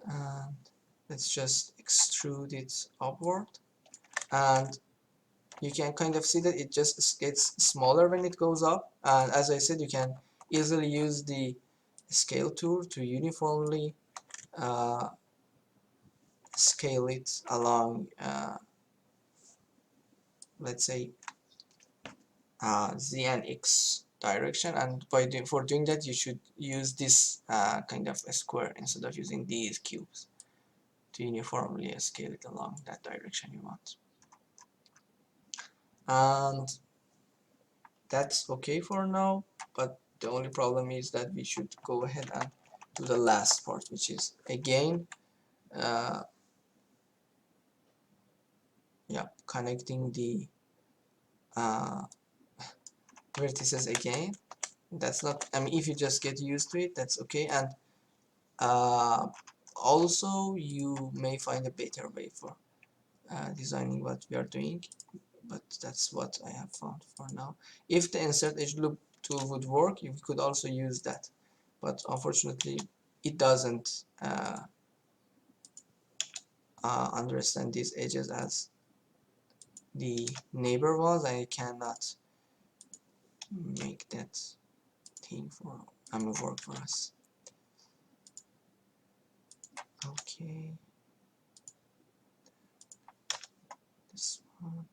And let's just extrude it upward, and you can kind of see that it just gets smaller when it goes up. And as I said, you can easily use the scale tool to uniformly scale it along let's say z and x direction, and for doing that you should use this kind of a square instead of using these cubes to uniformly scale it along that direction you want. And that's okay for now, but the only problem is that we should go ahead and do the last part, which is again yeah, connecting the vertices again. That's not, I mean, if you just get used to it, that's okay. And also you may find a better way for designing what we are doing, but that's what I have found for now. If the insert edge loop tool would work, you could also use that, but unfortunately it doesn't understand these edges as the neighbor was, and it cannot make that thing for work for us. Okay, this one.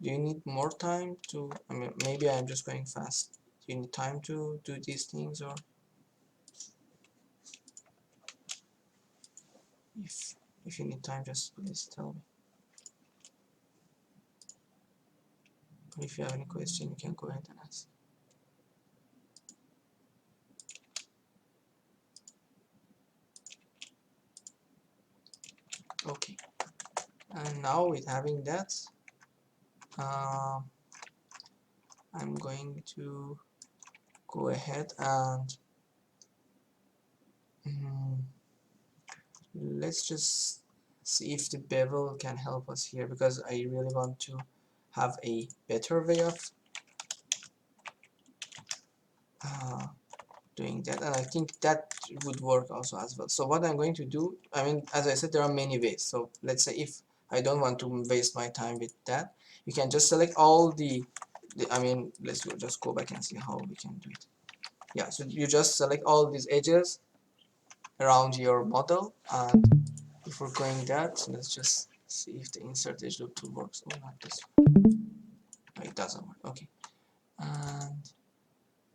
Do you need more time to, I mean, maybe I'm just going fast. Do you need time to do these things, or if you need time, just please tell me. Or if you have any question, you can go ahead and ask. Okay, and now with having that, I'm going to go ahead and let's just see if the bevel can help us here, because I really want to have a better way of doing that, and I think that would work also as well. So what I'm going to do, I mean, as I said, there are many ways. So let's say if I don't want to waste my time with that, you can just select all I mean, let's just go back and see how we can do it. Yeah, so you just select all these edges around your model, and before going that, let's just see if the insert edge loop tool works. Oh, not this one. No, it doesn't work. Okay, and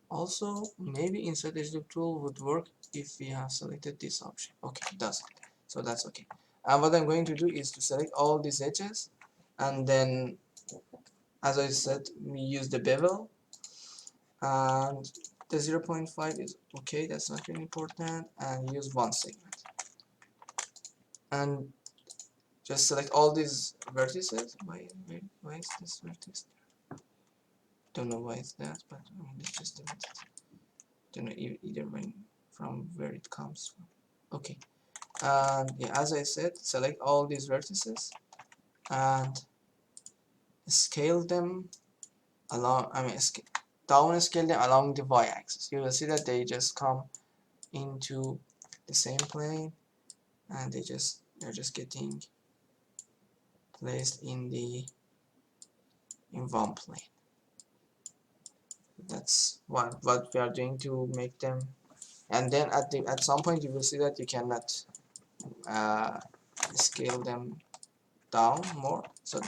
also maybe insert edge loop tool would work if we have selected this option. Okay, it doesn't, so that's okay. And what I'm going to do is to select all these edges, and then, as I said, we use the bevel, and the 0.5 is okay, that's not really important, and use one segment, and just select all these vertices. Why is this vertex there? Don't know why it's that, but I mean, let's just delete it. Don't know either from where it comes from. Okay, and yeah, as I said, select all these vertices and scale them along, I mean, down scale them along the y-axis. You will see that they just come into the same plane, and they're just getting placed in one plane. That's what we are doing to make them. And then at some point you will see that you cannot uh, scale them down more. So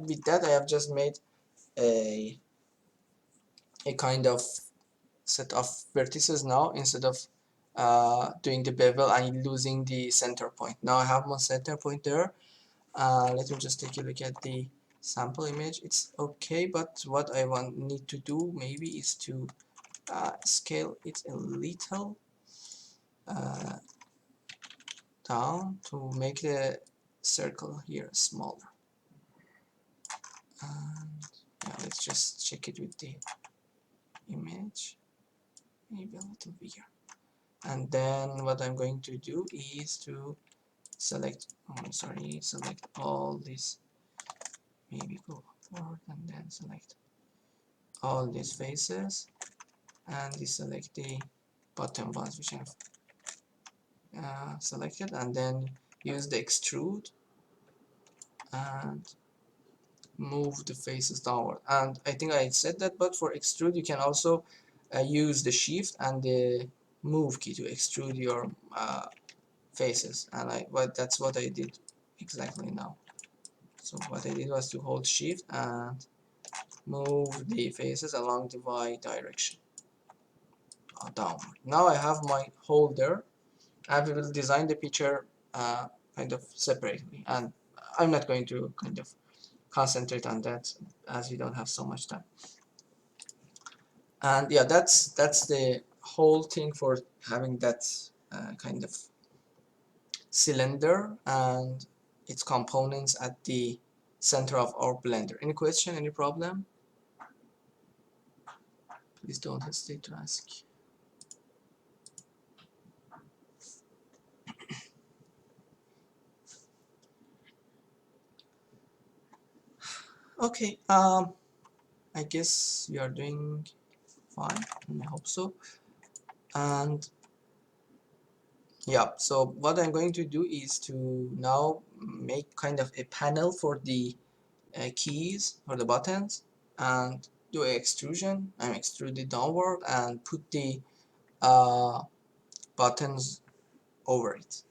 with that I have just made a kind of set of vertices now, instead of doing the bevel and losing the center point. Now I have my center point there. Let me just take a look at the sample image. It's okay, but what I need to do maybe is to scale it a little uh, down to make the circle here smaller. And yeah, let's just check it with the image, maybe a little bigger. And then what I'm going to do is to select, select all these, maybe go forward and then select all these faces, and deselect the bottom ones which I've selected, and then use the extrude and move the faces downward. And I think I said that, but for extrude you can also use the shift and the move key to extrude your faces, and that's what I did exactly now. So what I did was to hold shift and move the faces along the y direction downward. Now I have my holder, and we will design the picture kind of separately, and I'm not going to kind of concentrate on that as we don't have so much time. And yeah, that's the whole thing for having that kind of cylinder and its components at the center of our blender. Any question, any problem? Please don't hesitate to ask. Okay, I guess you are doing fine, and I hope so. And yeah, so what I'm going to do is to now make kind of a panel for the keys, for the buttons, and do a extrusion. I'm extrude it downward and put the buttons over it.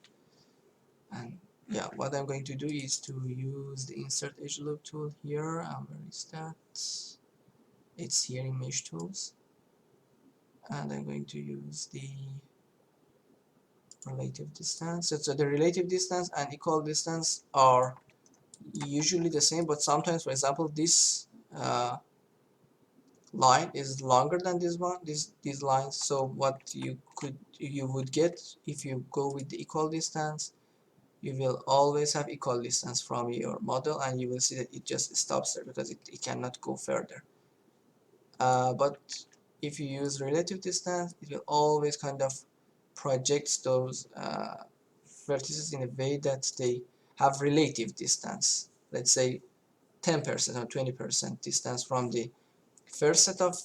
And yeah, what I'm going to do is to use the insert edge loop tool here. And where is that? It's here in mesh tools, and I'm going to use the relative distance. So the relative distance and equal distance are usually the same, but sometimes, for example, this line is longer than this one, these lines. So what you would get if you go with the equal distance, you will always have equal distance from your model, and you will see that it just stops there because it cannot go further. But if you use relative distance, it will always kind of project those vertices in a way that they have relative distance. Let's say 10% or 20% distance from the first set of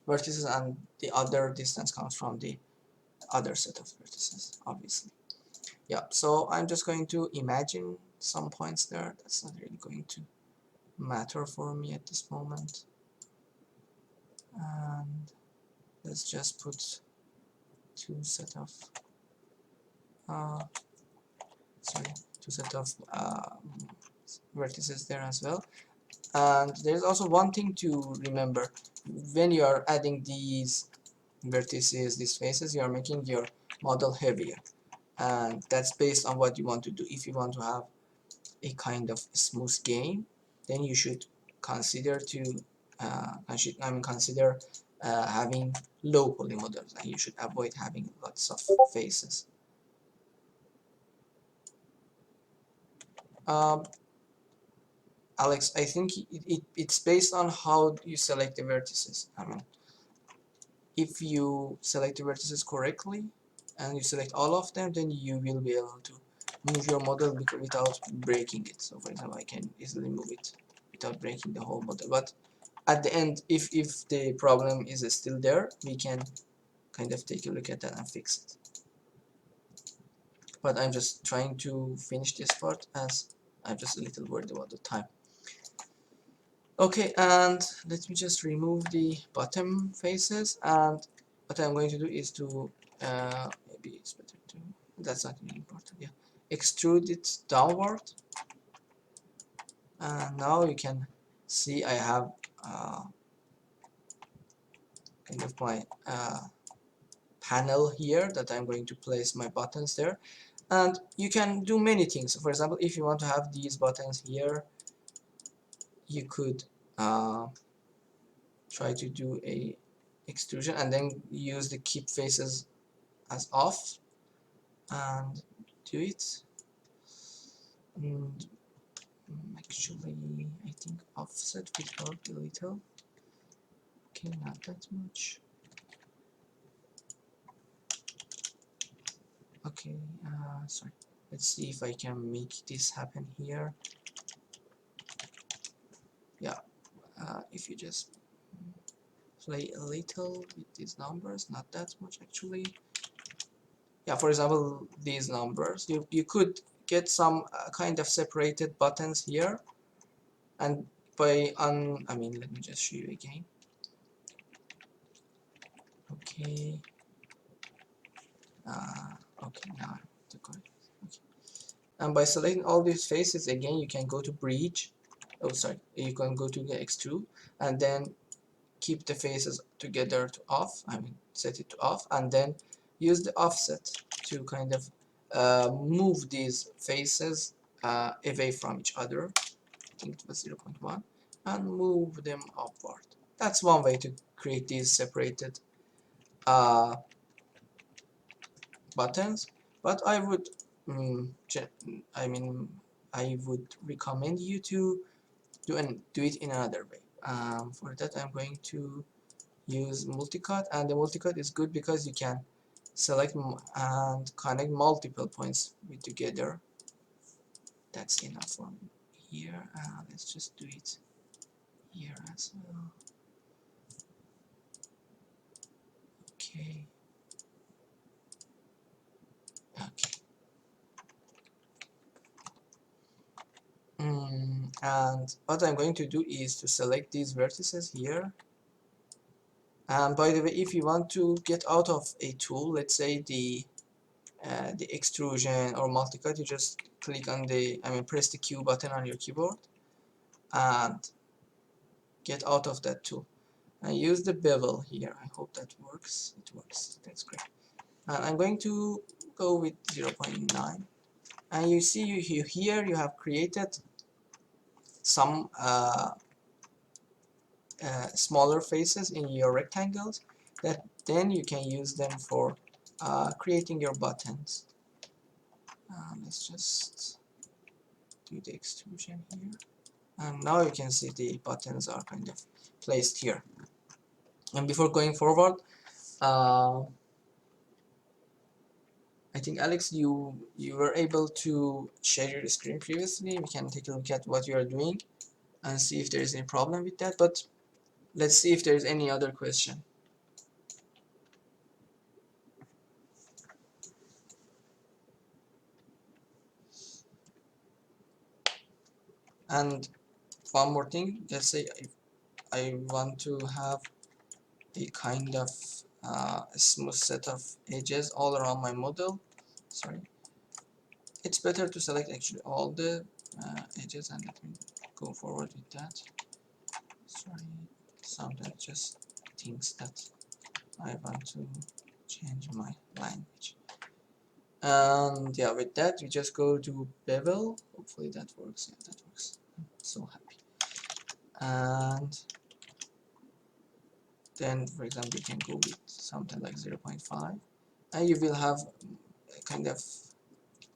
vertices, and the other distance comes from the other set of vertices, obviously. Yeah, so I'm just going to imagine some points there. That's not really going to matter for me at this moment. And let's just put two set of uh, vertices there as well. And there's also one thing to remember: when you are adding these vertices, these faces, you are making your model heavier, and that's based on what you want to do. If you want to have a kind of smooth game, then you should consider consider having low poly models, and you should avoid having lots of faces. Um, Alex, I think it's based on how you select the vertices. I mean, if you select the vertices correctly and you select all of them, then you will be able to move your model without breaking it. So for example, I can easily move it without breaking the whole model. But at the end, if the problem is still there, we can kind of take a look at that and fix it. But I'm just trying to finish this part, as I'm just a little worried about the time. Okay, and let me just remove the bottom faces, and what I'm going to do is to maybe it's better to, that's not really important, yeah, extrude it downward. And now you can see I have kind of my panel here that I'm going to place my buttons there. And you can do many things. For example, if you want to have these buttons here, you could try to do a extrusion and then use the keep faces as off and do it. And actually, I think offset will help a little. Okay, not that much. Okay, sorry. Let's see if I can make this happen here. Yeah, if you just play a little with these numbers, not that much actually. Yeah, for example, these numbers, you could get some kind of separated buttons here, and by I mean, let me just show you again. Okay, okay, now the correct. Okay. And by selecting all these faces again, you can go to bridge. Oh, sorry, you can go to the extrude, and then keep the faces together to off. I mean, set it to off, and then use the offset to kind of move these faces away from each other. I think it was 0.1, and move them upward. That's one way to create these separated uh, buttons. But I would, I mean, I would recommend you to do it in another way. For that, I'm going to use multicut, and the multicut is good because you can select and connect multiple points with together. That's enough for me here. Let's just do it here as well. Okay. Okay. And what I'm going to do is to select these vertices here. And by the way, if you want to get out of a tool, let's say the extrusion or multicut, you just click on press the Q button on your keyboard and get out of that tool. I use the bevel here. I hope that works. It works. That's great. And I'm going to go with 0.9. And you see here you have created some smaller faces in your rectangles that then you can use them for creating your buttons. Let's just do the extrusion here. And now you can see the buttons are kind of placed here. And before going forward, I think Alex, you were able to share your screen previously. We can take a look at what you are doing and see if there is any problem with that. But let's see if there is any other question. And one more thing, let's say I want to have a kind of smooth set of edges all around my model. Sorry, it's better to select actually all the edges, and let me go forward with that. Sorry, sometimes just things that I want to change my language. And yeah, with that we just go to bevel. Hopefully that works. Yeah, that works. I'm so happy. And then for example you can go with something like 0.5, and you will have kind of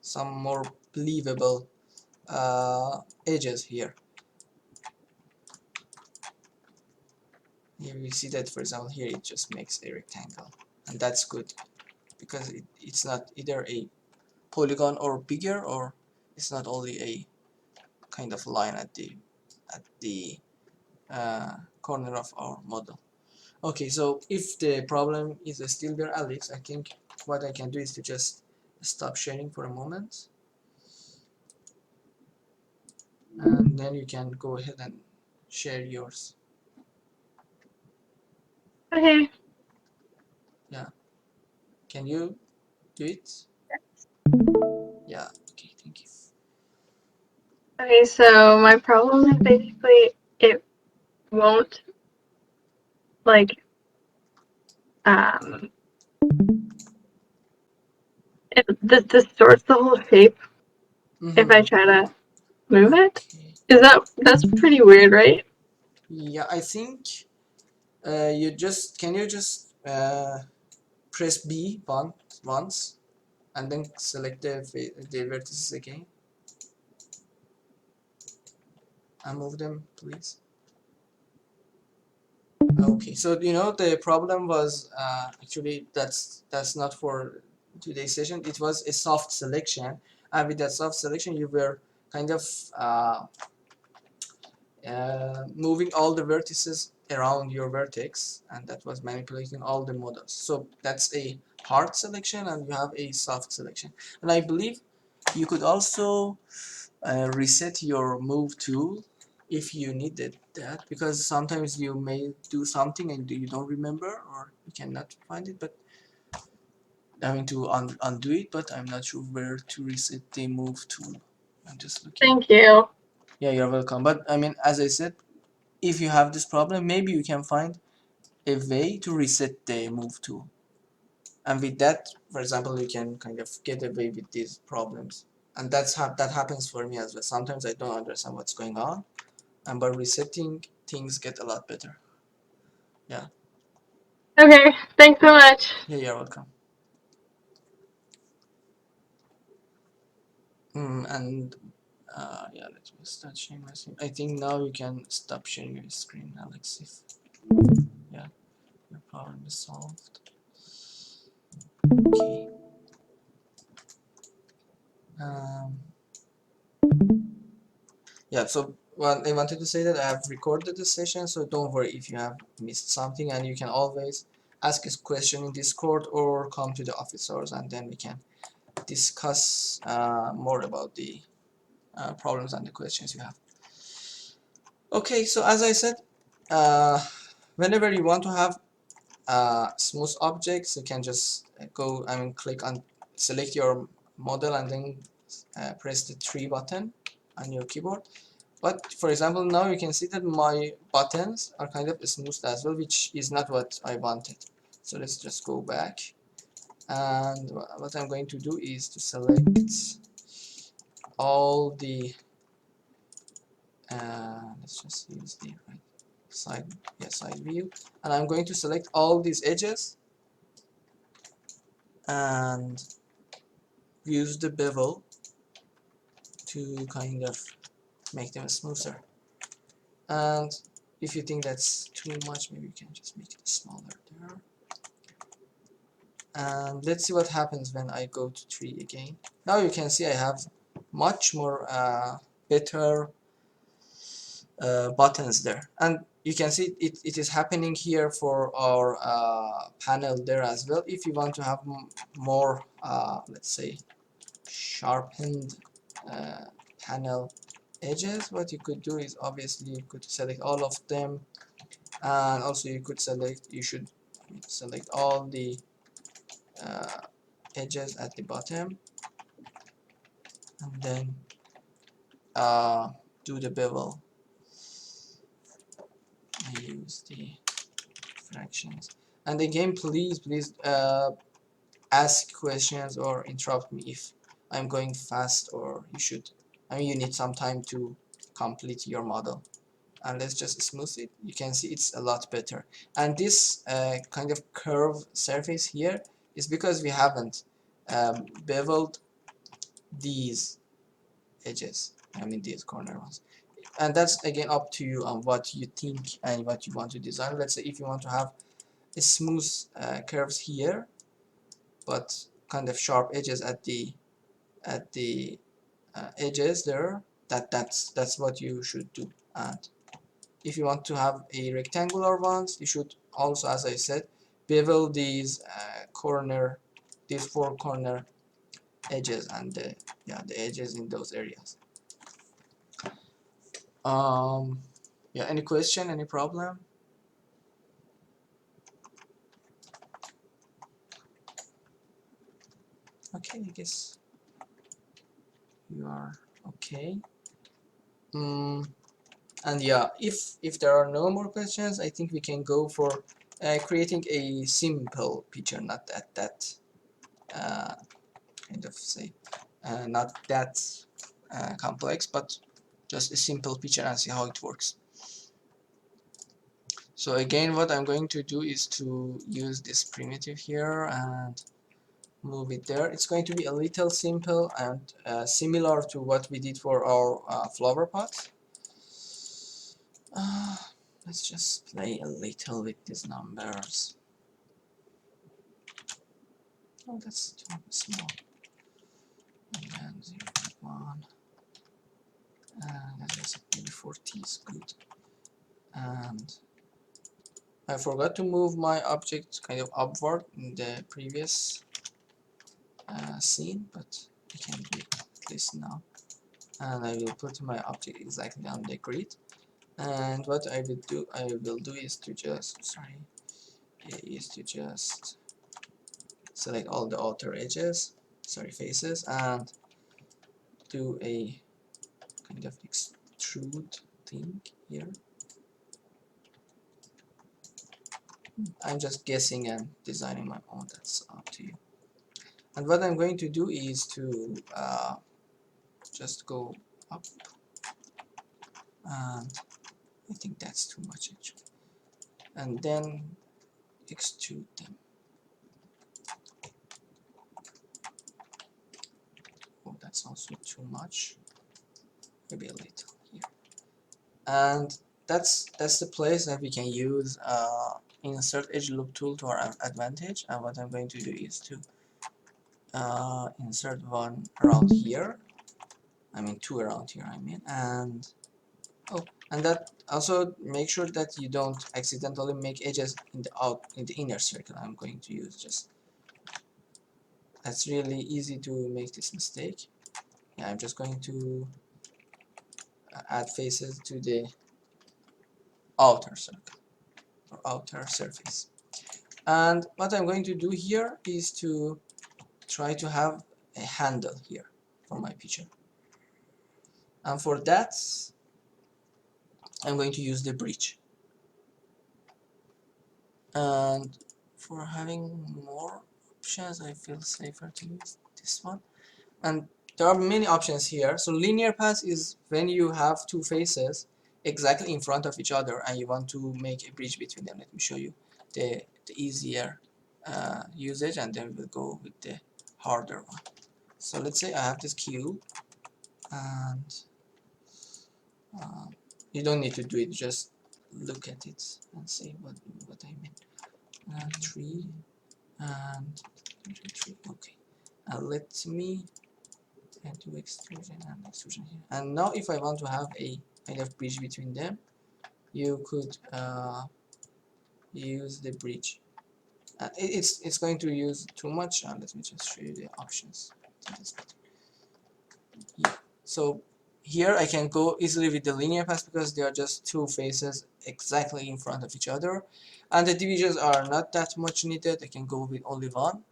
some more believable edges here. Here we see that, for example, here it just makes a rectangle, and that's good because it's not either a polygon or bigger, or it's not only a kind of line at the corner of our model. Okay, so if the problem is still there, Alex, I think what I can do is to just stop sharing for a moment, and then you can go ahead and share yours. Okay. Yeah, can you do it? Yeah, okay, thank you. Okay, so my problem is basically it won't like um it distorts the whole shape if I try to move it. Okay. Is that's pretty weird, right? Yeah, I think you just can you just press B once and then select the vertices again and move them, please. Okay, so you know the problem was actually that's not for today's session. It was a soft selection, and with that soft selection you were kind of moving all the vertices around your vertex, and that was manipulating all the models. So that's a hard selection, and you have a soft selection. And I believe you could also reset your move tool if you needed that, because sometimes you may do something and you don't remember or you cannot find it, but having to undo it, but I'm not sure where to reset the move tool. I'm just looking. Thank you. Yeah, you're welcome. But I mean, as I said, if you have this problem, maybe you can find a way to reset the move tool, and with that, for example, you can kind of get away with these problems. And that happens for me as well. Sometimes I don't understand what's going on, and by resetting, things get a lot better. Yeah. Okay, thanks so much. Yeah, you're welcome. And yeah, let me start sharing my screen. I think now you can stop sharing your screen, Alex, if yeah, your problem is solved. Okay. Um, yeah, so what I wanted to say that I have recorded the session, so don't worry if you have missed something, and you can always ask a question in Discord or come to the office hours, and then we can discuss more about the problems and the questions you have. Okay, so as I said, whenever you want to have smooth objects, you can just click on, select your model, and then press the 3 button on your keyboard. But for example, now you can see that my buttons are kind of smooth as well, which is not what I wanted. So let's just go back, and what I'm going to do is to select all the let's just use the right side view, and I'm going to select all these edges and use the bevel to kind of make them smoother. And if you think that's too much, maybe you can just make it smaller there. And let's see what happens when I go to 3 again. Now you can see I have much more better buttons there, and you can see it is happening here for our panel there as well. If you want to have more let's say sharpened panel edges, what you could do is obviously you could select all of them, and also you should select all the edges at the bottom, and then do the bevel. I use the fractions, and again please ask questions or interrupt me if I'm going fast, or you need some time to complete your model. And let's just smooth it. You can see it's a lot better. And this kind of curve surface here is because we haven't beveled these edges, these corner ones. And that's again up to you on what you think and what you want to design. Let's say if you want to have a smooth curves here, but kind of sharp edges at the edges there, that's what you should do. And if you want to have a rectangular ones, you should also, as I said, bevel these these four corner edges and the edges in those areas. Yeah, any question, any problem? Okay, I guess you are okay. And yeah, if there are no more questions, I think we can go for creating a simple picture, not that kind of say not that complex, but just a simple picture and see how it works. So again, what I'm going to do is to use this primitive here and move it there. It's going to be a little simple and similar to what we did for our flower pot. Let's just play a little with these numbers. Oh, that's too small. And then 0.1. And I guess maybe 40 is good. And I forgot to move my object kind of upward in the previous scene, but I can do it at least now. And I will put my object exactly on the grid. And what I will do is to just select all the outer edges, faces, and do a kind of extrude thing here. I'm just guessing and designing my own, that's up to you. And what I'm going to do is to just go up, and I think that's too much actually, and then extrude them. Oh, that's also too much, maybe a little here. And that's the place that we can use insert edge loop tool to our advantage. And what I'm going to do is to insert one around here, two around here, and and that also make sure that you don't accidentally make edges in the inner circle. I'm going to use just, that's really easy to make this mistake. Yeah, I'm just going to add faces to the outer circle or outer surface. And what I'm going to do here is to try to have a handle here for my picture. And for that, I'm going to use the bridge. And for having more options, I feel safer to use this one. And there are many options here. So linear path is when you have two faces exactly in front of each other and you want to make a bridge between them. Let me show you the easier usage, and then we'll go with the harder one. So let's say I have this cube, and you don't need to do it, just look at it and see what I mean. 3 and 3, okay. Let me do extrusion and extrusion here. And now if I want to have a kind of bridge between them, you could use the bridge. It's going to use too much. Let me just show you the options. Yeah. So here I can go easily with the linear paths because they are just two faces exactly in front of each other, and the divisions are not that much needed. I can go with only one,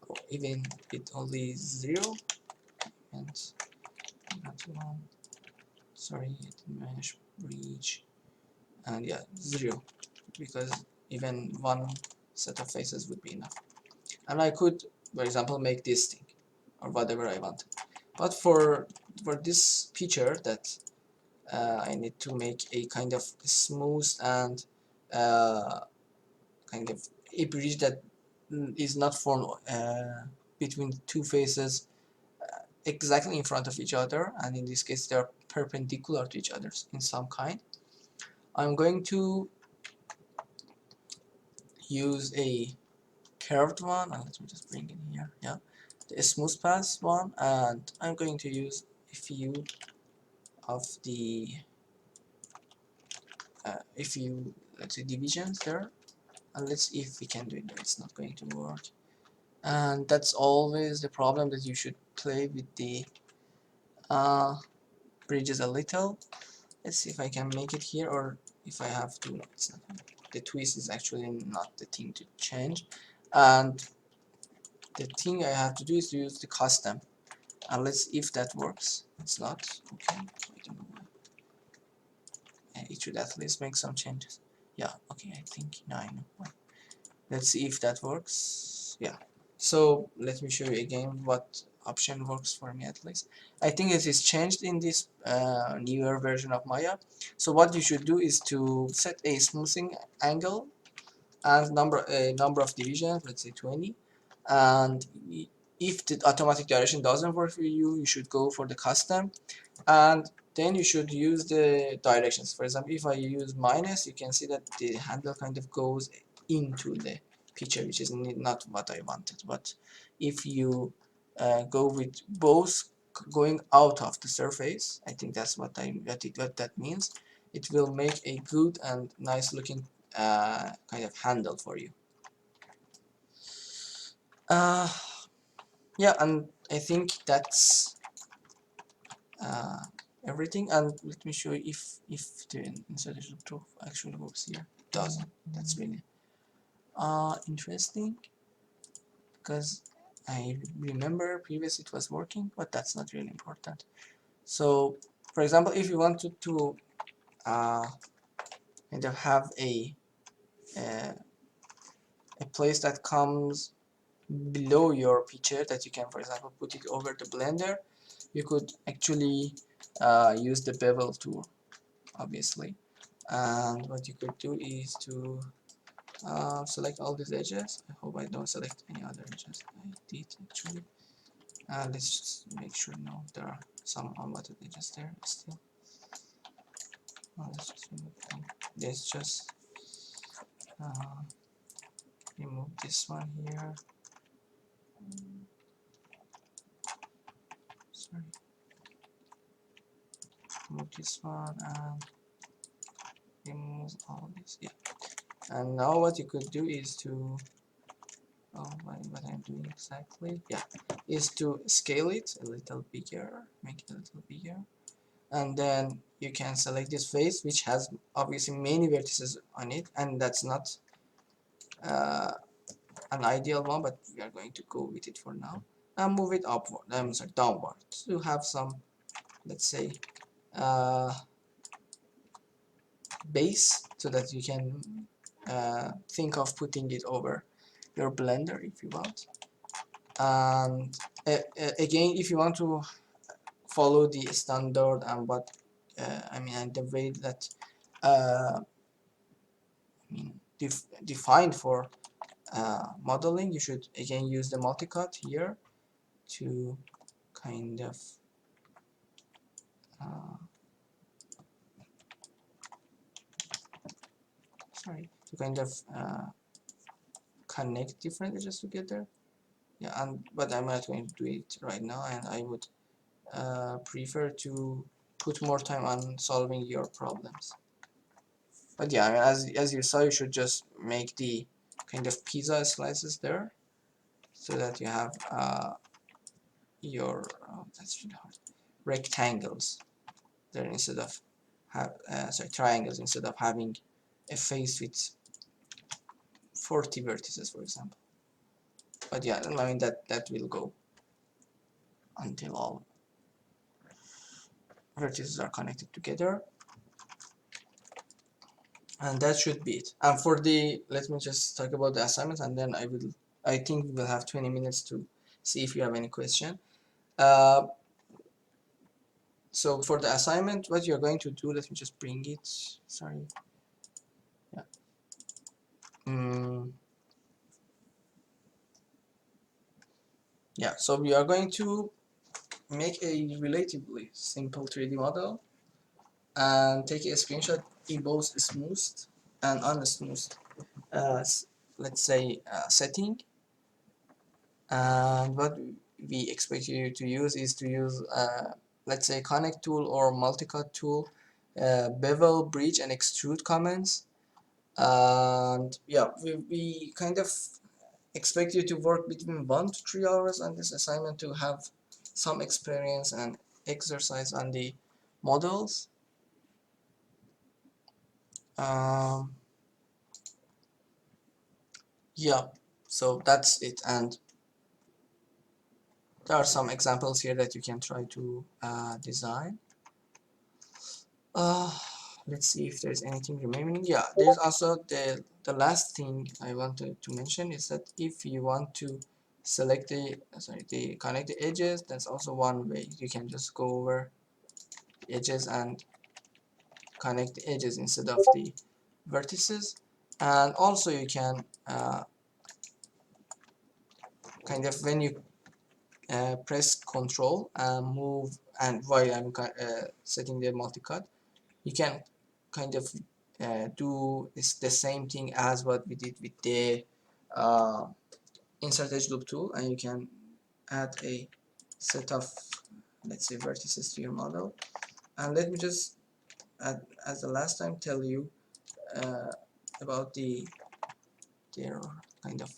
or even with only 0, and not one. Sorry, I didn't manage bridge, and yeah, 0, because even one set of faces would be enough. And I could, for example, make this thing or whatever I want. But for this picture that I need to make a kind of smooth and kind of a bridge that is not formed between two faces exactly in front of each other, and in this case they are perpendicular to each other in some kind. I'm going to use a curved one, and let me just bring it here. Yeah, the smooth path one, and I'm going to use a few of the let's say divisions there, and let's see if we can do it. But it's not going to work, and that's always the problem, that you should play with the bridges a little. Let's see if I can make it here, or if I have to. No, it's not. The twist is actually not the thing to change, and the thing I have to do is to use the custom, and let's see if that works. It's not okay. I don't know why. It should at least make some changes. Yeah, okay, I think now I know why. Let's see if that works. Yeah, so let me show you again what option works for me at least. I think it is changed in this newer version of Maya. So what you should do is to set a smoothing angle and a number of divisions, let's say 20, and if the automatic direction doesn't work for you, you should go for the custom, and then you should use the directions. For example, if I use minus, you can see that the handle kind of goes into the picture, which is not what I wanted. But if you go with both going out of the surface, I think that's what that means. It will make a good and nice looking kind of handle for you. Uh, yeah, and I think that's uh, everything. And let me show you if the insertion tool actually works here. It doesn't. That's really interesting, because I remember previously it was working, but that's not really important. So for example, if you wanted to kind of have uh, a place that comes below your picture, that you can, for example, put it over the blender, you could actually use the bevel tool, obviously. And what you could do is to select all these edges. I hope I don't select any other edges. I did actually. Let's just make sure no, there are some unwanted edges there still. Let's just remove them. Let's just remove this one here. Sorry. Remove this one and remove all this. Yeah. And now what you could do is to what I'm doing exactly, yeah, is to scale it a little bigger, make it a little bigger, and then you can select this face, which has obviously many vertices on it, and that's not an ideal one, but we are going to go with it for now, and move it upward, I'm sorry, downward, to have some, let's say, base, so that you can think of putting it over your blender if you want. And again, if you want to follow the standard and what I mean, and the way that I mean defined for modeling, you should again use the multicut here to kind of connect different edges together. Yeah, but I'm not going to do it right now, and I would prefer to put more time on solving your problems. But yeah, I mean, as you saw, you should just make the kind of pizza slices there, so that you have your that's really hard, rectangles. there instead of triangles instead of having a face with 40 vertices, for example. But yeah, I mean that will go until all vertices are connected together, and that should be it. And for the, let me just talk about the assignment, and then I think we will have 20 minutes to see if you have any question. So for the assignment, what you're going to do, let me just bring it, sorry. Yeah. Yeah, so we are going to make a relatively simple 3D model and take a screenshot in both smoothed and unsmoothed, let's say, setting. And what we expect you to use is to use, let's say, connect tool or multicut tool, bevel, bridge, and extrude commands. And yeah, we kind of expect you to work between 1 to 3 hours on this assignment to have some experience and exercise on the models. Yeah, so that's it, and there are some examples here that you can try to design. Let's see if there's anything remaining. Yeah, there's also the last thing I wanted to mention is that if you want to select the connect the edges, that's also one way. You can just go over the edges and connect the edges instead of the vertices. And also you can kind of, when you press Control and move, and while I'm setting the multicut, you can kind of do the same thing as what we did with the insert edge loop tool, and you can add a set of, let's say, vertices to your model. And let me just add, as the last time, tell you about their kind of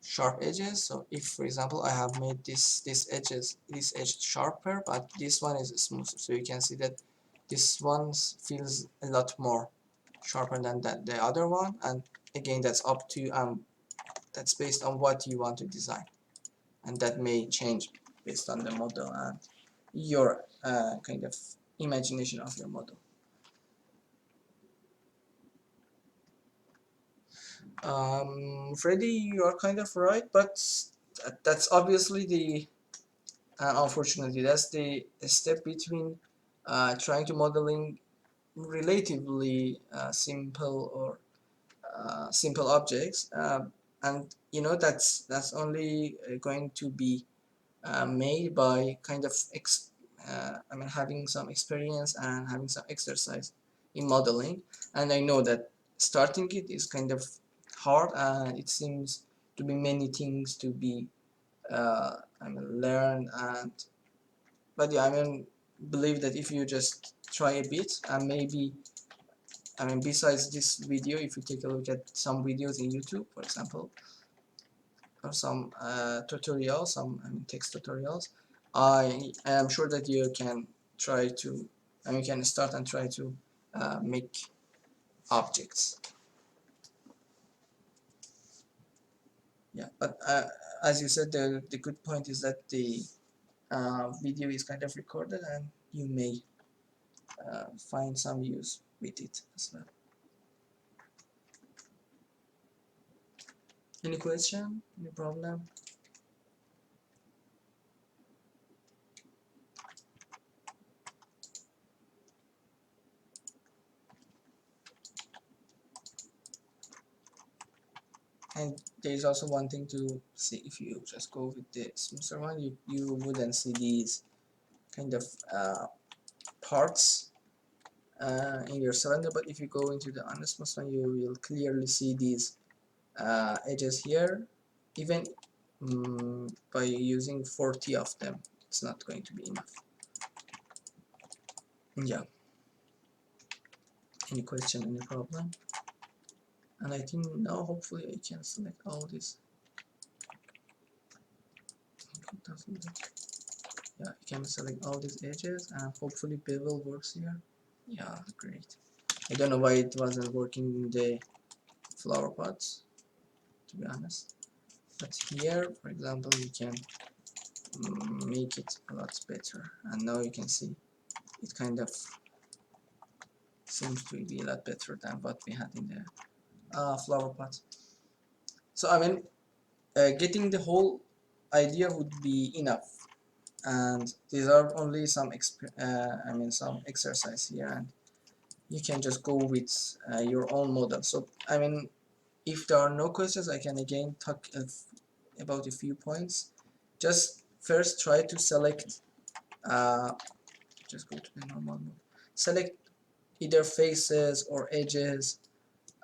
sharp edges. So if, for example, I have made this edge sharper, but this one is smoother, so you can see that this one feels a lot more sharper than the other one. And again, that's up to you, that's based on what you want to design, and that may change based on the model and your kind of imagination of your model. Freddy, you are kind of right, but that's obviously unfortunately, that's the step between trying to modeling relatively simple or simple objects, and you know that's only going to be made by kind of I mean, having some experience and having some exercise in modeling. And I know that starting it is kind of hard, and it seems to be many things to be I mean, learned. And but yeah, I mean, believe that if you just try a bit, and maybe, I mean, besides this video, if you take a look at some videos in YouTube, for example, or some tutorials, some, I mean, text tutorials, I am sure that you can try to, and you can start and try to make objects. Yeah, but as you said, the good point is that the video is kind of recorded, and you may find some use with it as well. Any question? Any problem? And there is also one thing to see. If you just go with the smoother one, you wouldn't see these kind of parts in your cylinder. But if you go into the unsmooth one, you will clearly see these edges here. Even by using 40 of them, it's not going to be enough. Yeah. Any question? Any problem? And I think now hopefully I can select all this. Yeah, you can select all these edges, and hopefully bevel works here. Yeah, great. I don't know why it wasn't working in the flower pots, to be honest. But here, for example, you can make it a lot better. And now you can see it kind of seems to be a lot better than what we had in the flower pot. So I mean, getting the whole idea would be enough. And these are only some some exercise here, and you can just go with your own model. So I mean, if there are no questions, I can again talk about a few points. Just first try to select just go to the normal mode, select either faces or edges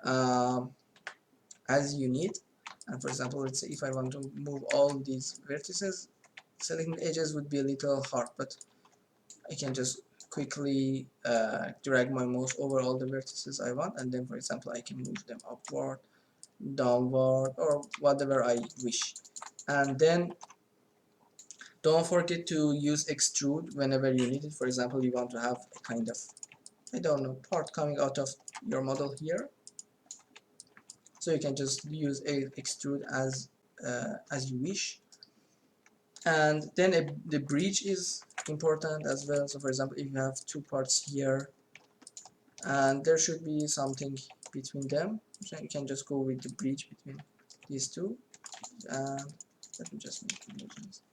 um, as you need. And for example, let's say if I want to move all these vertices, selecting edges would be a little hard, but I can just quickly drag my mouse over all the vertices I want, and then for example I can move them upward, downward, or whatever I wish. And then don't forget to use extrude whenever you need it. For example, you want to have a kind of, I don't know, part coming out of your model here, so you can just use a extrude as you wish. And then the bridge is important as well. So for example, if you have two parts here and there should be something between them, so you can just go with the bridge between these two. And let me just make emergence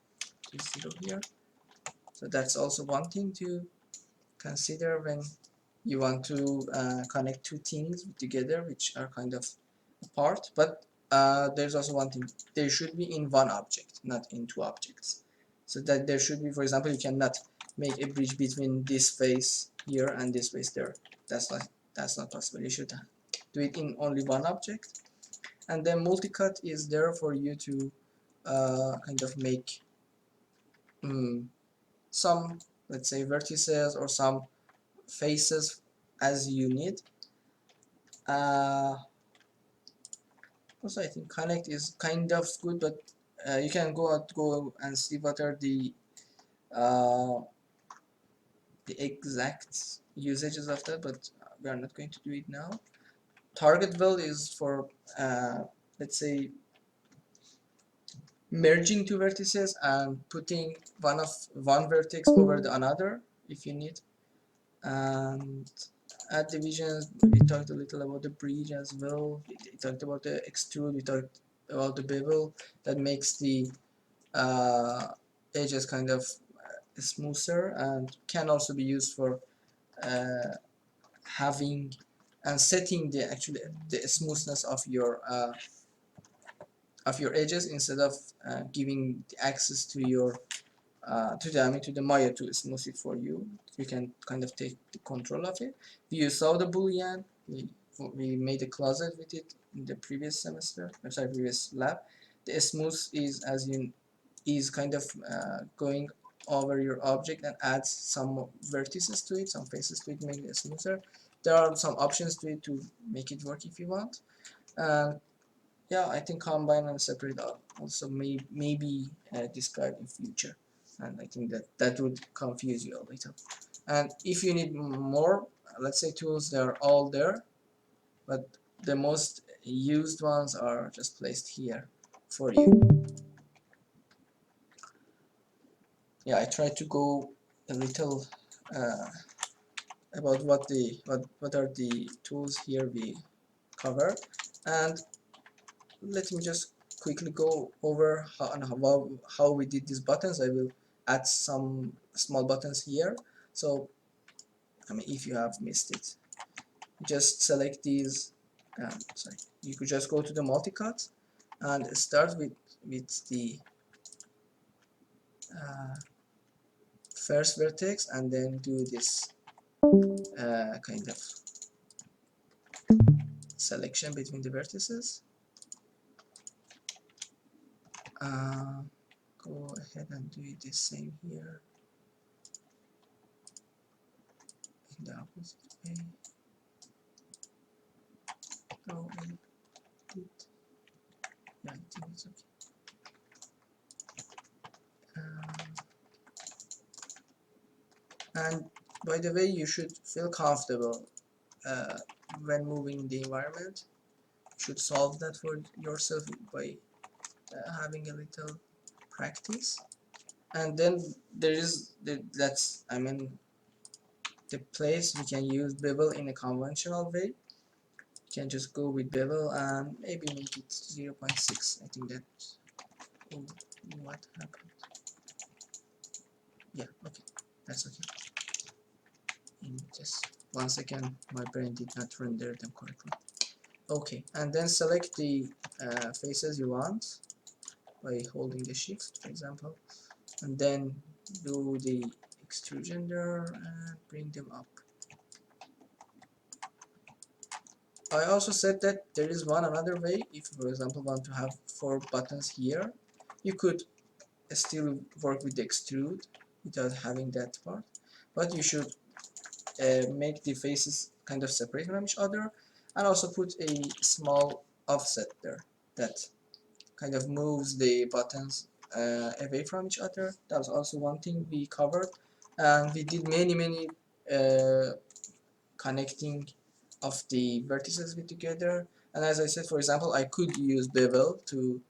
to 0 here. So that's also one thing to consider when you want to connect two things together which are kind of apart. But there's also one thing, they should be in one object, not in two objects. So that there should be, for example, you cannot make a bridge between this face here and this face there. That's not possible. You should do it in only one object. And then multicut is there for you to kind of make some, let's say, vertices or some faces as you need. Also, I think connect is kind of good, but you can go and see what are uh, the exact usages of that, but we are not going to do it now. Target will is for let's say merging two vertices and putting one vertex over the another if you need. And at divisions, we talked a little about the bridge as well. We talked about the extrude. We talked about the bevel that makes the edges kind of smoother, and can also be used for having and setting the smoothness of your edges instead of giving the access to your to the Maya to smooth it for you. You can kind of take the control of it. You saw the boolean. We made a closet with it in the previous semester. I'm sorry, previous lab. The smooth is kind of going over your object and adds some vertices to it, some faces to it, make it smoother. There are some options to it to make it work if you want. Yeah, I think combine and separate are also maybe described in future, and I think that would confuse you a little. And if you need more, let's say tools, they are all there, but the most used ones are just placed here for you. Yeah, I tried to go a little about what are the tools here we cover, and let me just quickly go over how we did these buttons. I will add some small buttons here. So I mean, if you have missed it, just select these. Sorry, you could just go to the multicut and start with the uh, first vertex, and then do this kind of selection between the vertices. Uh, Go ahead and do it the same here in the opposite way. Go and it. Yeah, I think it's okay. And by the way, you should feel comfortable when moving in the environment. You should solve that for yourself by having a little practice. And then there is that's I mean the place we can use bevel in a conventional way. You can just go with bevel and maybe make it 0.6. I think that's what happened. Yeah, okay, that's okay. In just 1 second, my brain did not render them correctly. Okay, and then select the faces you want by holding the shift, for example, and then do the extrusion there and bring them up. I also said that there is another way. If you, for example, want to have 4 buttons here, you could still work with the extrude without having that part, but you should make the faces kind of separate from each other, and also put a small offset there that kind of moves the buttons away from each other. That was also one thing we covered, and we did many connecting of the vertices with together. And as I said, for example, I could use bevel to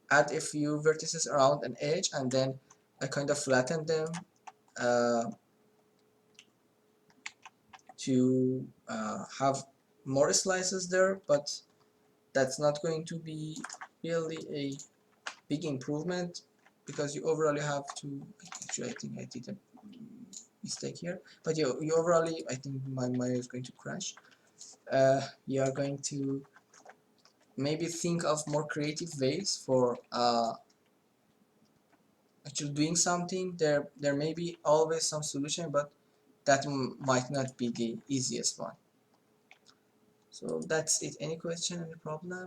add a few vertices around an edge, and then I kind of flatten them uh, to have more slices there, but that's not going to be really a big improvement because you overall have to, actually I think I did a mistake here, but you overall, I think my is going to crash. You are going to maybe think of more creative ways for actually doing something. There may be always some solution, but that might not be the easiest one. So that's it. Any question, any problem?